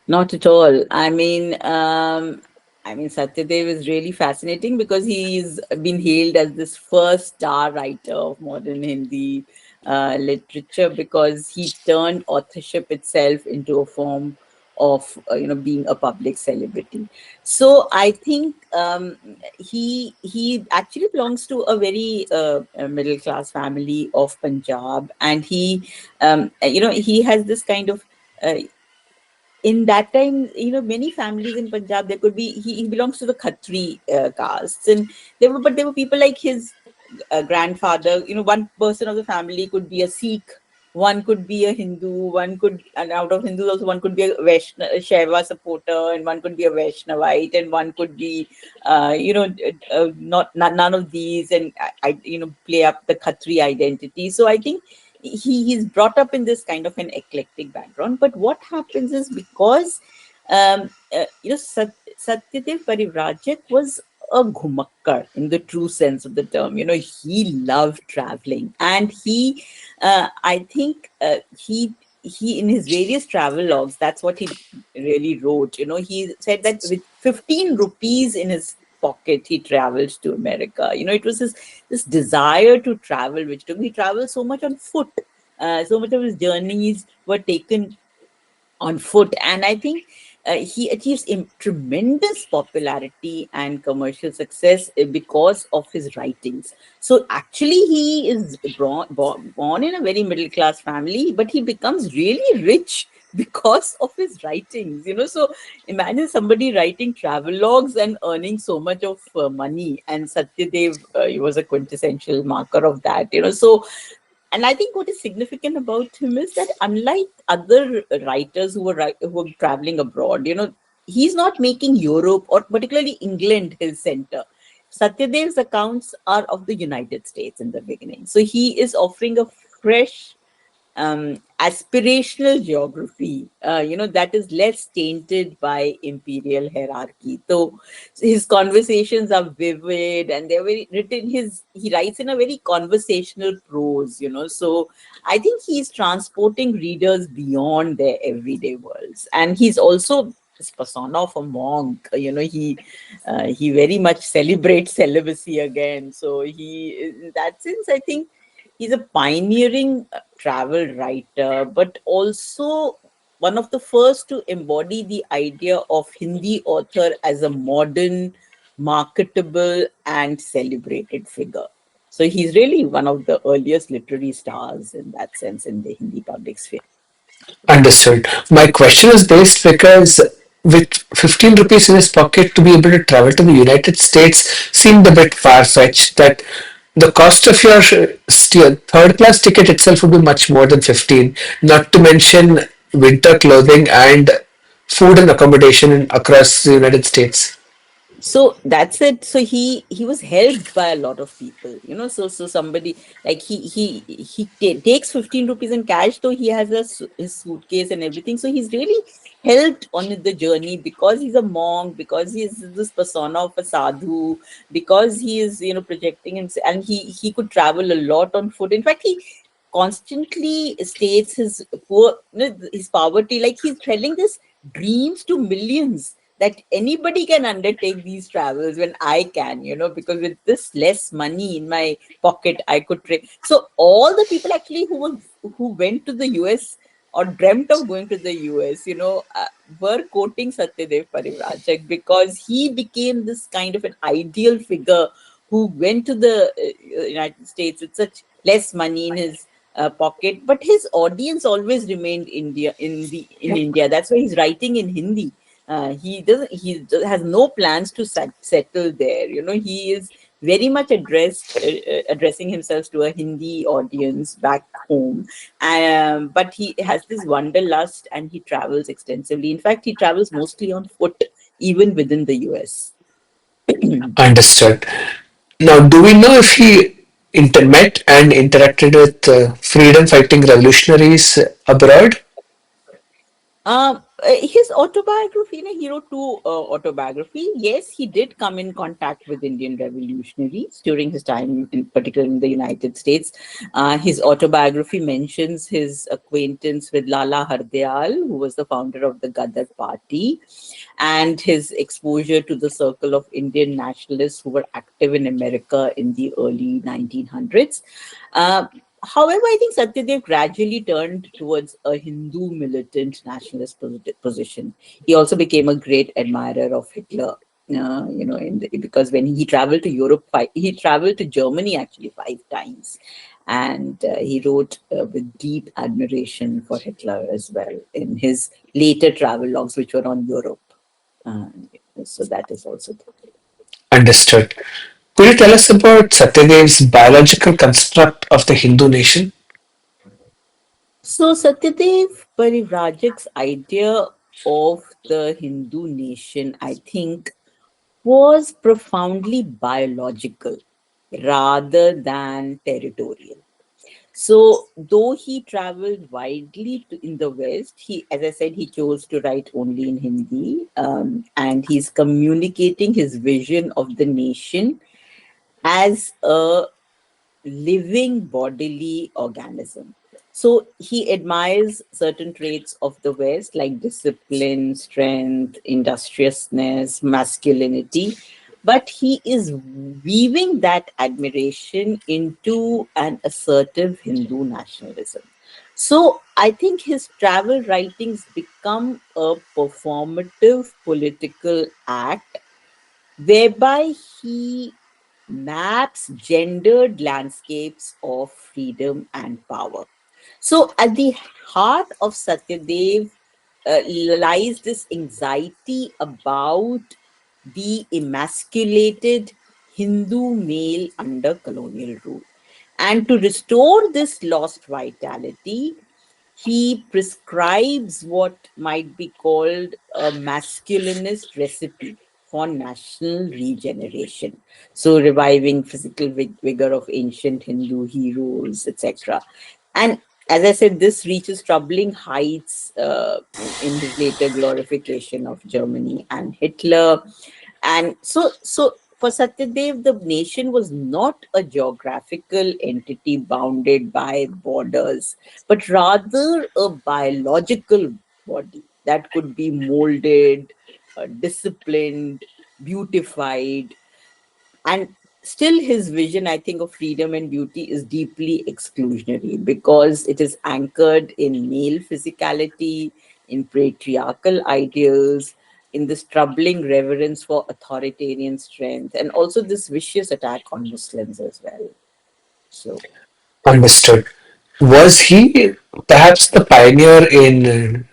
Not at all. I mean, Satyadev is really fascinating because he's been hailed as this first star writer of modern Hindi literature, because he turned authorship itself into a form of being a public celebrity. So I think he actually belongs to a very middle class family of Punjab, and he has this kind of in that time, many families in Punjab, there could be, he belongs to the Khatri castes, and there were people like his grandfather. One person of the family could be a Sikh, one could be a Hindu, and out of Hindus also one could be a Shaiva supporter, and one could be a Vaishnavite, and one could be, not none of these, and play up the Khatri identity. So I think he's brought up in this kind of an eclectic background. But what happens is, because Satyadev Parivrajak was a ghumakkar in the true sense of the term. He loved traveling, and I think, he in his various travel logs, that's what he really wrote. He said that with 15 rupees in his pocket, he traveled to America. It was this desire to travel which took he traveled so much on foot. So much of his journeys were taken on foot. And I think he achieves tremendous popularity and commercial success because of his writings. So actually, he is born in a very middle class family, but he becomes really rich because of his writings. So imagine somebody writing travel logs and earning so much of money. And Satyadev, he was a quintessential marker of that. So, and I think what is significant about him is that unlike other writers who were traveling abroad, he's not making Europe or particularly England his center. Satyadev's accounts are of the United States in the beginning. So he is offering a fresh, aspirational geography, that is less tainted by imperial hierarchy. So his conversations are vivid, and they're very written. He writes in a very conversational prose. So I think he's transporting readers beyond their everyday worlds, and he's also this persona of a monk. He very much celebrates celibacy again. So in that sense, I think he's a pioneering travel writer, but also one of the first to embody the idea of Hindi author as a modern, marketable, and celebrated figure. So he's really one of the earliest literary stars in that sense in the Hindi public sphere. Understood. My question is based because with 15 rupees in his pocket to be able to travel to the United States seemed a bit far-fetched that the cost of your third class ticket itself would be much more than 15, not to mention winter clothing and food and accommodation across the United States. So that's it. So he was helped by a lot of people. So somebody like he takes 15 rupees in cash, though he has his suitcase and everything. So he's really helped on the journey because he's a monk, because he is this persona of a sadhu, because he is projecting himself, and he could travel a lot on foot. In fact, he constantly states his poverty, like he's telling this dreams to millions that anybody can undertake these travels when I can, because with this less money in my pocket, I could trade. So all the people actually who went to the US or dreamt of going to the US, were quoting Satyadev Parivrajak because he became this kind of an ideal figure who went to the United States with such less money in his pocket, but his audience always remained in India. That's why he's writing in Hindi. He has no plans to settle there. He is very much addressing himself to a Hindi audience back home. But he has this wanderlust, and he travels extensively. In fact, he travels mostly on foot, even within the US. Understood. Now, do we know if he met and interacted with freedom fighting revolutionaries abroad? His autobiography, he wrote two autobiography. Yes, he did come in contact with Indian revolutionaries during his time, in particular in the United States. His autobiography mentions his acquaintance with Lala Hardayal, who was the founder of the Gadar Party, and his exposure to the circle of Indian nationalists who were active in America in the early 1900s. Uh, However, I think Satyadev gradually turned towards a Hindu militant nationalist position. He also became a great admirer of Hitler. Because when he traveled to Europe, he traveled to Germany actually 5 times, and he wrote with deep admiration for Hitler as well in his later travel logs, which were on Europe. Uh, so that is also there. Understood. Could you tell us about Satyadev's biological construct of the Hindu nation? So Satyadev Parivrajek's idea of the Hindu nation, I think, was profoundly biological rather than territorial. So, though he traveled widely in the West, as I said, he chose to write only in Hindi, and he's communicating his vision of the nation as a living bodily organism. So he admires certain traits of the West like discipline, strength, industriousness, masculinity, but he is weaving that admiration into an assertive Hindu nationalism. So I think his travel writings become a performative political act whereby he maps gendered landscapes of freedom and power. So, at the heart of Satyadev lies this anxiety about the emasculated Hindu male under colonial rule. And to restore this lost vitality, he prescribes what might be called a masculinist recipe for national regeneration. So, reviving physical vigor of ancient Hindu heroes, etc. And as I said, this reaches troubling heights in his later glorification of Germany and Hitler. And so for Satyadev, the nation was not a geographical entity bounded by borders, but rather a biological body that could be molded, disciplined, beautified, and still his vision, I think, of freedom and beauty is deeply exclusionary because it is anchored in male physicality, in patriarchal ideals, in this troubling reverence for authoritarian strength, and also this vicious attack on Muslims as well. So Understood. Was he perhaps the pioneer in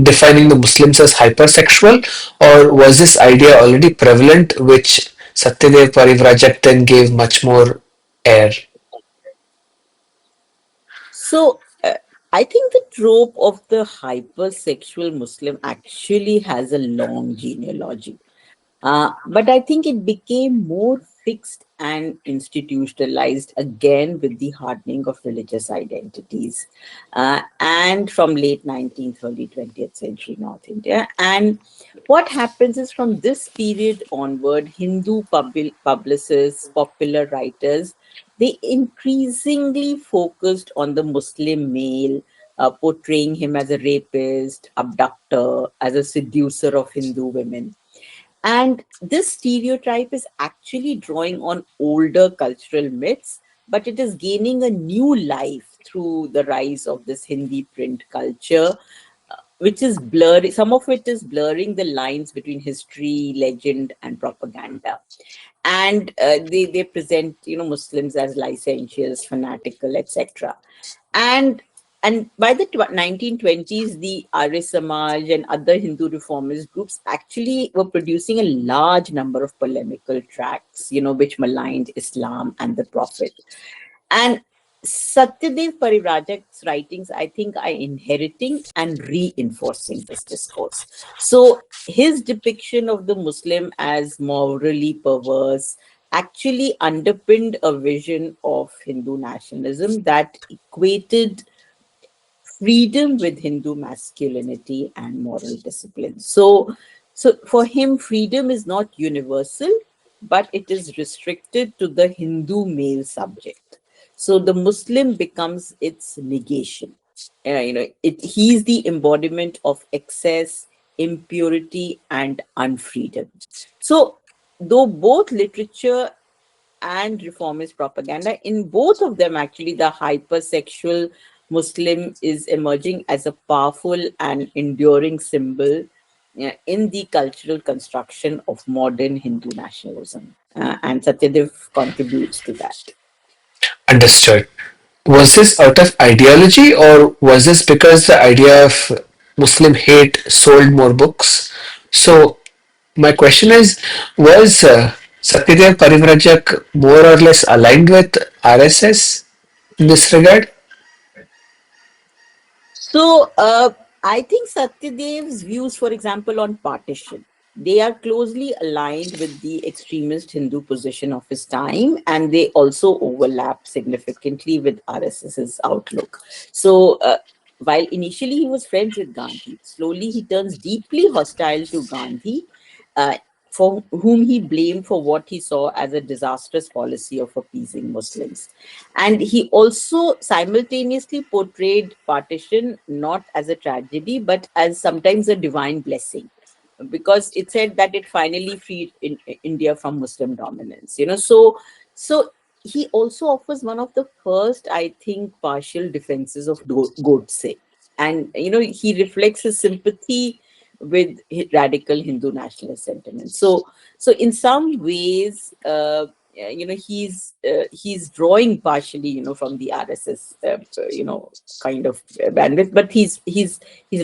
defining the Muslims as hypersexual, or was this idea already prevalent, which Satyadev Parivrajak then gave much more air? So, I think the trope of the hypersexual Muslim actually has a long genealogy. But I think it became more fixed and institutionalized again with the hardening of religious identities and from late 19th, early 20th century North India. And what happens is from this period onward, Hindu publicists, popular writers, they increasingly focused on the Muslim male, portraying him as a rapist, abductor, as a seducer of Hindu women. And this stereotype is actually drawing on older cultural myths, but it is gaining a new life through the rise of this Hindi print culture, which is blurring, some of it is blurring the lines between history, legend, and propaganda. And they present, Muslims as licentious, fanatical, etc. And and by the 1920s, the Arya Samaj and other Hindu reformist groups actually were producing a large number of polemical tracts, which maligned Islam and the Prophet. And Satyadev Parivrajek's writings, I think, are inheriting and reinforcing this discourse. So his depiction of the Muslim as morally perverse actually underpinned a vision of Hindu nationalism that equated freedom with Hindu masculinity and moral discipline. So for him, freedom is not universal, but it is restricted to the Hindu male subject. So the Muslim becomes its negation. He's the embodiment of excess, impurity, and unfreedom. So though both literature and reformist propaganda. In both of them, actually, the hypersexual Muslim is emerging as a powerful and enduring symbol in the cultural construction of modern Hindu nationalism. And Satyadev contributes to that. Understood. Was this out of ideology, or was this because the idea of Muslim hate sold more books? So, my question is, was Satyadev Parivrajak more or less aligned with RSS in this regard? So I think Satyadev's views, for example, on partition. they are closely aligned with the extremist Hindu position of his time, and they also overlap significantly with RSS's outlook. So, while initially he was friends with Gandhi, slowly he turns deeply hostile to Gandhi, uh, for whom he blamed for what he saw as a disastrous policy of appeasing Muslims. And he also simultaneously portrayed partition not as a tragedy, but as sometimes a divine blessing, because it said that it finally freed India from Muslim dominance. So he also offers one of the first, I think, partial defenses of Godse, and he reflects his sympathy with radical Hindu nationalist sentiments. So in some ways, he's drawing partially, from the RSS, kind of bandwidth, but he's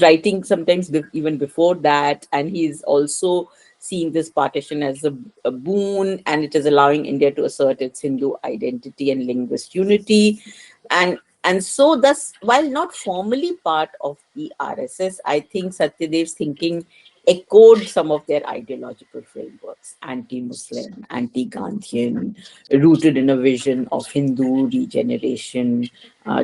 writing sometimes even before that, and he's also seeing this partition as a boon, and it is allowing India to assert its Hindu identity and linguist unity. And so thus, while not formally part of the RSS, I think Satyadev's thinking echoed some of their ideological frameworks: anti-Muslim, anti-Gandhian, rooted in a vision of Hindu regeneration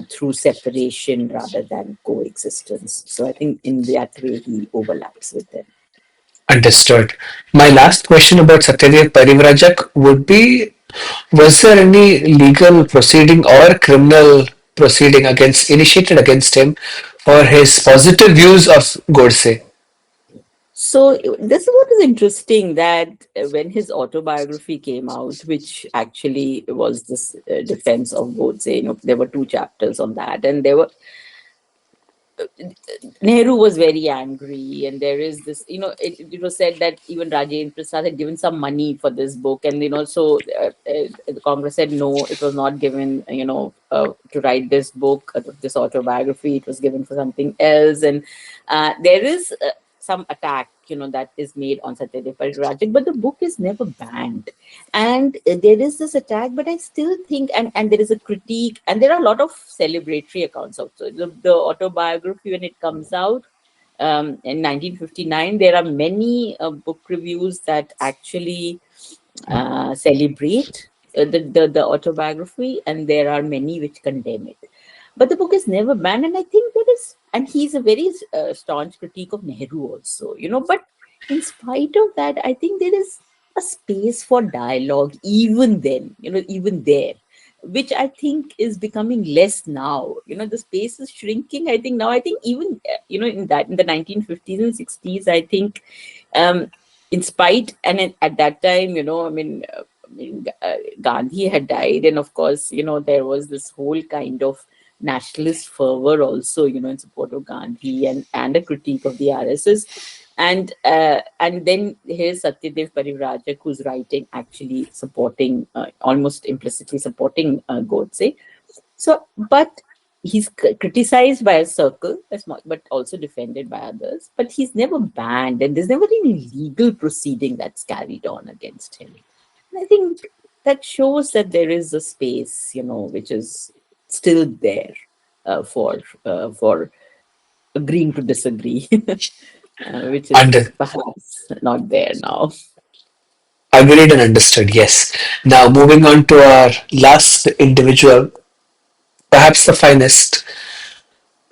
through separation rather than coexistence. So I think in that way he overlaps with them. Understood. My last question about Satyadev Parivrajak would be, was there any legal proceeding or criminal proceeding initiated against him for his positive views of Godse? So this is what is interesting, that when his autobiography came out, which actually was this defense of Godse, there were two chapters on that, and there were Nehru was very angry, and there is this, it was said that even Rajendra Prasad had given some money for this book, and so the Congress said no, it was not given, to write this book, this autobiography. It was given for something else, and there is some attack, that is made on Satyadev Parivrajak, but the book is never banned, and there is this attack, but I still think, and there is a critique, and there are a lot of celebratory accounts also. The autobiography, when it comes out in 1959, there are many book reviews that actually celebrate the autobiography, and there are many which condemn it. But the book is never banned, and I think there is, and he's a very staunch critique of Nehru also, But in spite of that, I think there is a space for dialogue even then, even there, which I think is becoming less now. The space is shrinking. I think now, I think even, in the 1950s and 60s, I think, in spite, and at that time, Gandhi had died, and of course, there was this whole kind of nationalist fervor also, in support of Gandhi, and a critique of the RSS. And then here's Satyadev Parivrajak, who's writing actually supporting, almost implicitly supporting Godse. So, but he's criticized by a circle, but also defended by others. But he's never banned, and there's never been any legal proceeding that's carried on against him. And I think that shows that there is a space, which is still there for agreeing to disagree, which is Under perhaps not there now. Agreed and understood, yes. Now moving on to our last individual, perhaps the finest,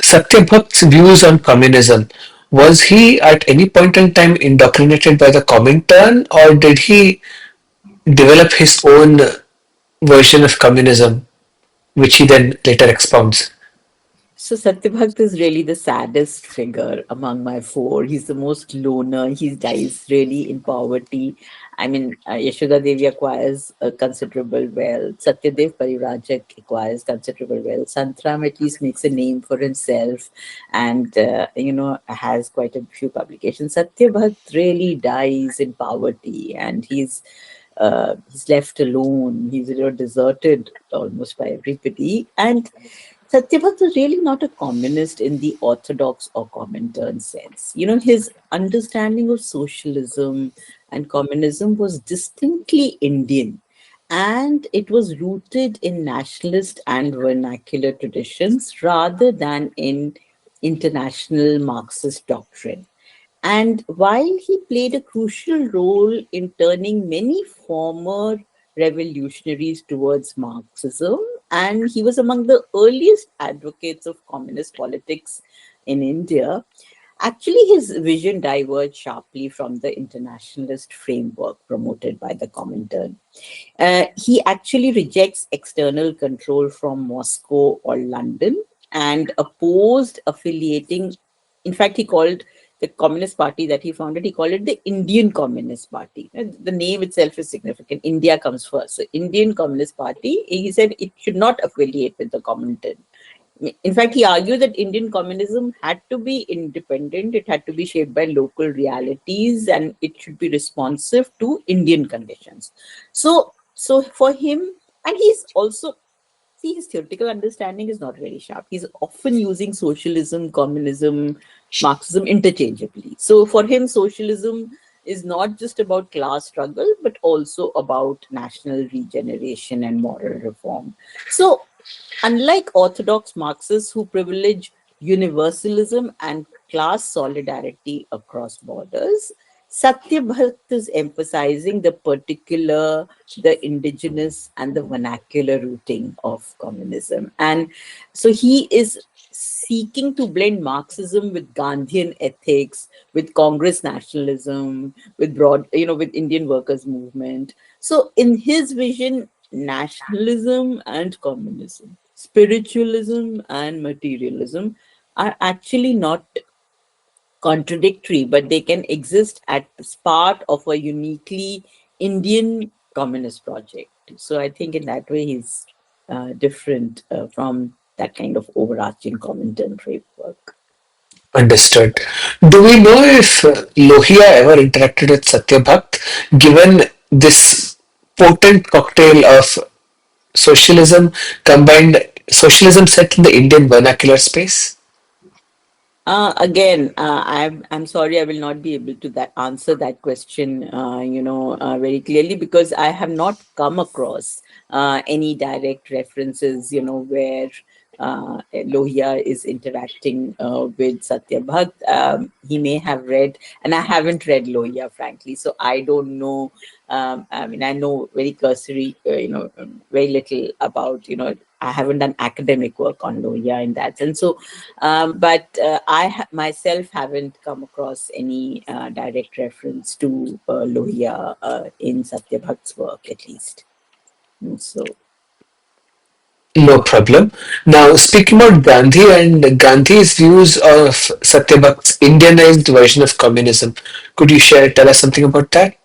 Satyabhakt's views on communism. Was he at any point in time indoctrinated by the Comintern, or did he develop his own version of communism, which he then later expounds? So Satyabhakt is really the saddest figure among my four. He's the most loner. He dies really in poverty. I mean, Yashoda Devi acquires considerable wealth. Satyadev Parivrajak acquires considerable wealth. Santram at least makes a name for himself, and has quite a few publications. Satyabhakt really dies in poverty, and he's left alone. He's deserted almost by everybody, and Satyavart was really not a communist in the orthodox or Comintern sense. His understanding of socialism and communism was distinctly Indian, and it was rooted in nationalist and vernacular traditions rather than in international Marxist doctrine. And while he played a crucial role in turning many former revolutionaries towards Marxism, and he was among the earliest advocates of communist politics in India, actually his vision diverged sharply from the internationalist framework promoted by the Comintern. He actually rejects external control from Moscow or London and opposed affiliating. In fact, he called the Communist Party that he founded, he called it the Indian Communist Party. And the name itself is significant. India comes first. So, Indian Communist Party, he said it should not affiliate with the Comintern. In fact, he argued that Indian communism had to be independent, it had to be shaped by local realities, and it should be responsive to Indian conditions. So for him, and he's also, see, his theoretical understanding is not very sharp. He's often using socialism, communism, Marxism interchangeably. So for him, socialism is not just about class struggle, but also about national regeneration and moral reform. So unlike orthodox Marxists who privilege universalism and class solidarity across borders, Satyabhakt is emphasizing the particular, the indigenous, and the vernacular rooting of communism. And so he is seeking to blend Marxism with Gandhian ethics, with Congress nationalism, with broad, with Indian workers' movement. So in his vision, nationalism and communism, spiritualism and materialism are actually not contradictory, but they can exist as part of a uniquely Indian communist project. So I think in that way he's different from that kind of overarching Comintern framework. Understood. Do we know if Lohia ever interacted with Satyabhakt, given this potent cocktail of socialism combined socialism set in the Indian vernacular space? Again, I'm sorry, I will not be able to answer that question, very clearly, because I have not come across any direct references, where Lohia is interacting with Satya Bhakt. He may have read, and I haven't read Lohia, frankly, so I don't know. I mean, I know very cursory, very little about, I haven't done academic work on Lohia in that sense. So but myself haven't come across any direct reference to Lohia in Satyabhakt's work, at least. So, No problem. Now, speaking about Gandhi and Gandhi's views of Satyabhakt's Indianized version of communism, could you tell us something about that?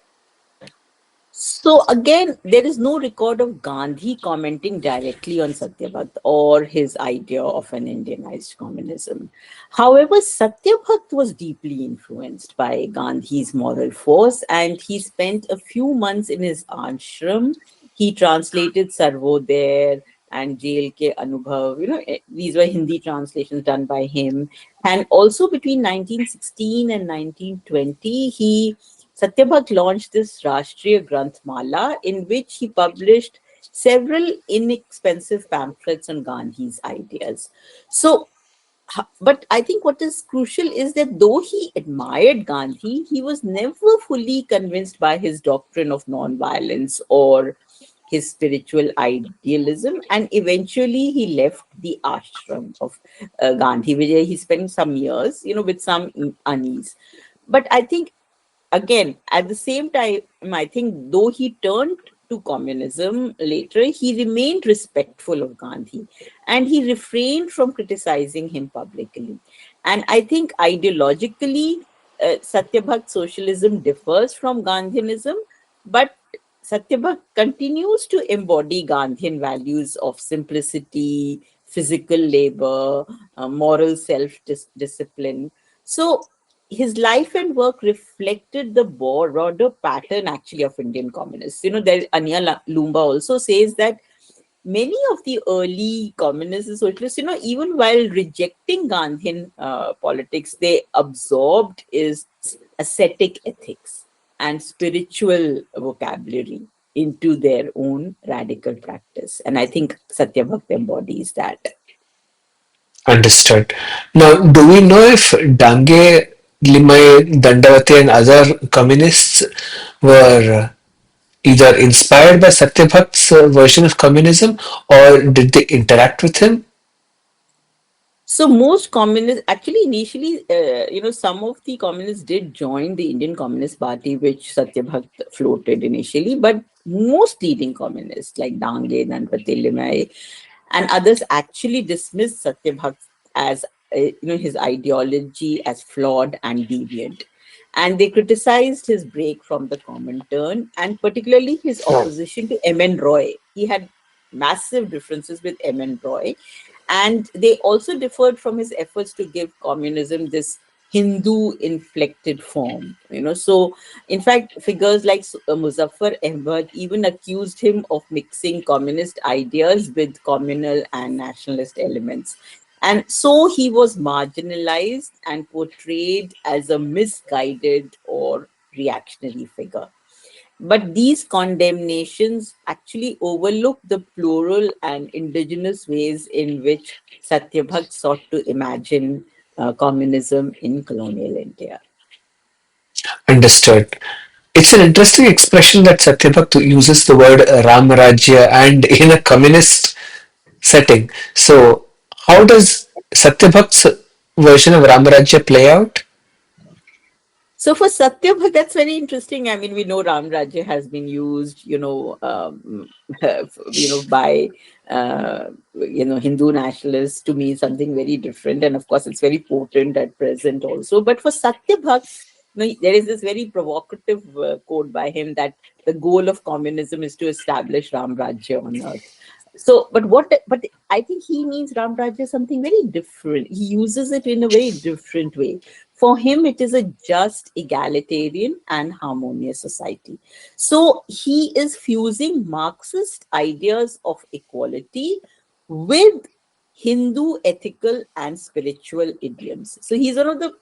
so again, there is no record of Gandhi commenting directly on Satyabhakt or his idea of an Indianized communism. However, Satyabhakt was deeply influenced by Gandhi's moral force, and he spent a few months in his ashram. He translated Sarvodaya and Jail Ke Anubhav. These were Hindi translations done by him. And also between 1916 and 1920, Satyabhakt launched this Rashtriya Granth Mala, in which he published several inexpensive pamphlets on Gandhi's ideas. So, but I think what is crucial is that though he admired Gandhi, he was never fully convinced by his doctrine of non-violence or his spiritual idealism, and eventually he left the ashram of Gandhi, where he spent some years, with some unease. But I think, again, at the same time, I think though he turned to communism later, he remained respectful of Gandhi and he refrained from criticizing him publicly. And I think ideologically, Satyabhakt socialism differs from Gandhianism, but Satyabhakt continues to embody Gandhian values of simplicity, physical labor, moral self discipline. So his life and work reflected the broader pattern actually of Indian communists. There Anya Lumba also says that many of the early communists and socialists, even while rejecting Gandhian politics, they absorbed his ascetic ethics and spiritual vocabulary into their own radical practice. And I think Satyabhakt embodies that. Understood. Now, do we know if Dange Limay, Dandavati, and other communists were either inspired by Satyabhakt's version of communism, or did they interact with him? So most communists, actually, initially, some of the communists did join the Indian Communist Party, which Satyabhakt floated initially, but most leading communists like Dange, Nanpati Limai, and others actually dismissed Satyabhakt as, his ideology as flawed and deviant. And they criticized his break from the Comintern and particularly his opposition to M.N. Roy. He had massive differences with M.N. Roy, and they also differed from his efforts to give communism this Hindu inflected form. So in fact, figures like Muzaffar Ahmad even accused him of mixing communist ideas with communal and nationalist elements. And so he was marginalized and portrayed as a misguided or reactionary figure. But these condemnations actually overlook the plural and indigenous ways in which Satyabhakt sought to imagine communism in colonial India. Understood. It's an interesting expression that Satyabhakt uses the word Ram Rajya and in a communist setting. So, how does Satyabhakt's version of Ram Rajya play out? So for Satyabhat, that's very interesting. I mean, we know Ram Rajya has been used, by Hindu nationalists to mean something very different, and of course, it's very potent at present also. But for Satyabhat, there is this very provocative quote by him that the goal of communism is to establish Ram Rajya on earth. So, but I think he means Ram Rajya something very different. He uses it in a very different way. For him, it is a just, egalitarian, and harmonious society. So he is fusing Marxist ideas of equality with Hindu ethical and spiritual idioms. So he's one of the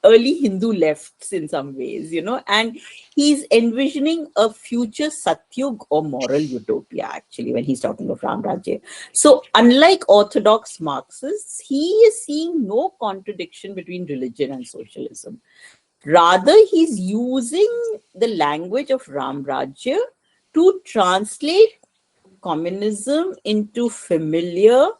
early Hindu lefts in some ways, and he's envisioning a future Satyug or moral utopia, actually, when he's talking of Ram Rajya. So, unlike orthodox Marxists, he is seeing no contradiction between religion and socialism. Rather, he's using the language of Ram Rajya to translate communism into familiar,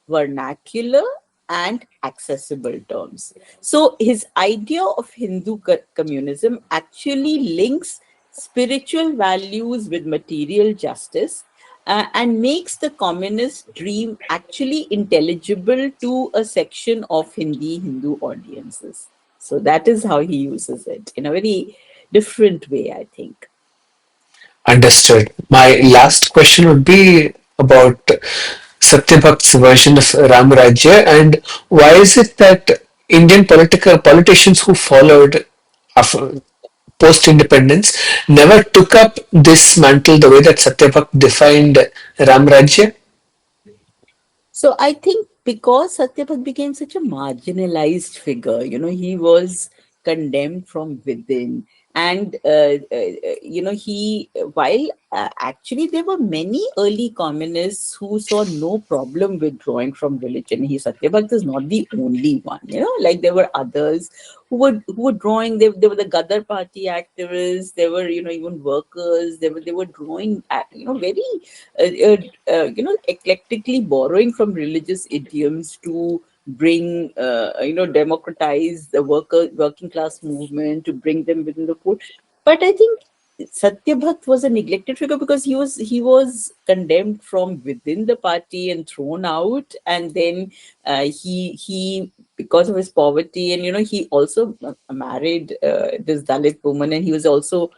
vernacular, and accessible terms. So his idea of Hindu communism actually links spiritual values with material justice, and makes the communist dream actually intelligible to a section of Hindu audiences. So that is how he uses it in a very different way, I think. Understood. My last question would be about Satyabhakt's version of Ram Rajya, and why is it that Indian political politicians who followed after post independence never took up this mantle the way that Satyabhakt defined Ram Rajya? So I think because Satyabhat became such a marginalized figure, he was condemned from within. And, while actually there were many early communists who saw no problem with drawing from religion. Satyabhat is not the only one, like there were others who were drawing. They were the Gadar party activists. There were, even workers. They were drawing, very eclectically borrowing from religious idioms to bring, democratize the working class movement, to bring them within the fold. But I think Satyabhat was a neglected figure because he was condemned from within the party and thrown out, and then he because of his poverty, and he also married this Dalit woman, and he was also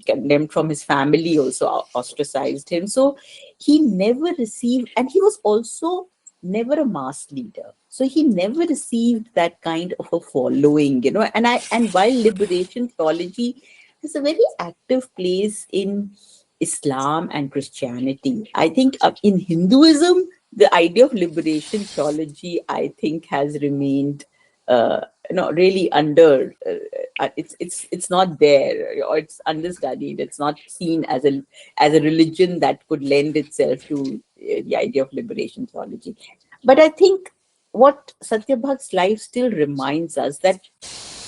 condemned from his family, also ostracized him. So he never received, and he was also never a mass leader. So he never received that kind of a following, and while liberation theology has a very active place in Islam and Christianity, I think in Hinduism, the idea of liberation theology, I think, has remained really under it's not there, or it's understudied. It's not seen as a religion that could lend itself to the idea of liberation theology. But I think what Satyabhak's life still reminds us that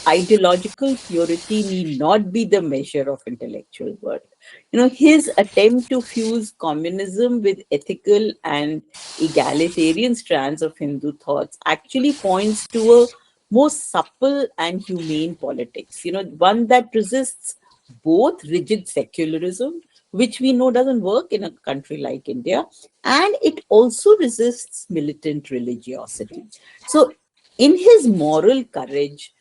ideological purity need not be the measure of intellectual worth. His attempt to fuse communism with ethical and egalitarian strands of Hindu thoughts actually points to a more supple and humane politics, one that resists both rigid secularism, which we know doesn't work in a country like India, and it also resists militant religiosity. So, in his moral courage,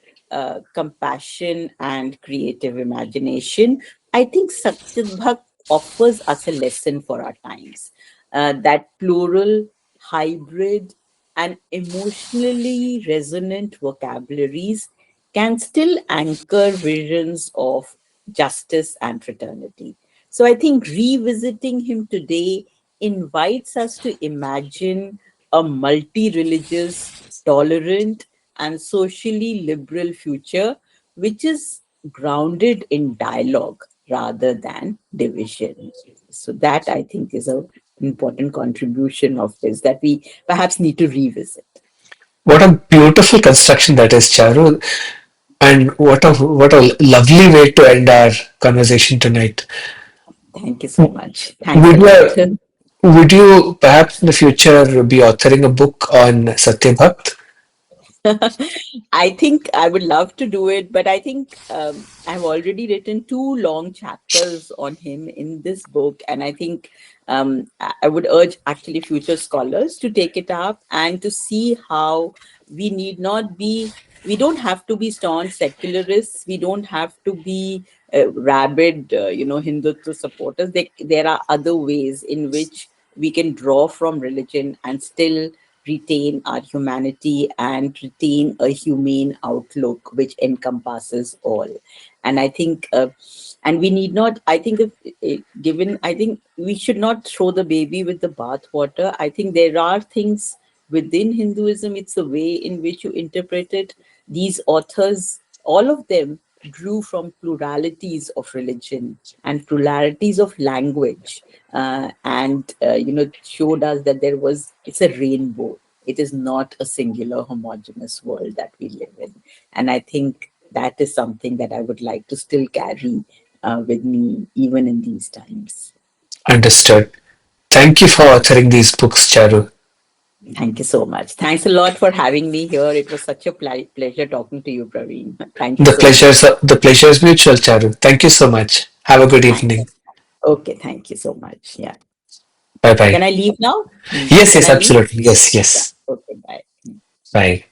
compassion, and creative imagination, I think Satyat Bhakt offers us a lesson for our times, that plural, hybrid, and emotionally resonant vocabularies can still anchor visions of justice and fraternity. So I think revisiting him today invites us to imagine a multi religious, tolerant, and socially liberal future, which is grounded in dialogue rather than division. So, that I think is an important contribution of his that we perhaps need to revisit. What a beautiful construction that is, Charu, and what a lovely way to end our conversation tonight. Thank you so much. Thanks a Would lot. you would you perhaps in the future be authoring a book on Satya Bhakt? I think I would love to do it, but I think I've already written two long chapters on him in this book. And I think I would urge actually future scholars to take it up and to see how we need not be, we don't have to be staunch secularists, we don't have to be rabid, Hindutva supporters. There are other ways in which we can draw from religion and still retain our humanity and retain a humane outlook which encompasses all. And I think and we need not, I think if given, I think we should not throw the baby with the bathwater. I think there are things within Hinduism, it's the way in which you interpret it. These authors, all of them drew from pluralities of religion and pluralities of language, and showed us that it's a rainbow. It is not a singular homogeneous world that we live in. And I think that is something that I would like to still carry with me even in these times. Understood. Thank you for authoring these books, Charu. Thank you so much. Thanks a lot for having me here. It was such a pleasure talking to you, Praveen. Thank you The so much. pleasure is mutual, Charu. Thank you so much. Have a good Thanks. evening. Okay, thank you so much. Yeah. Bye Can bye. I leave now? Yes, Can yes, I leave? absolutely. Yes, Yeah. yes. Okay, bye. Bye.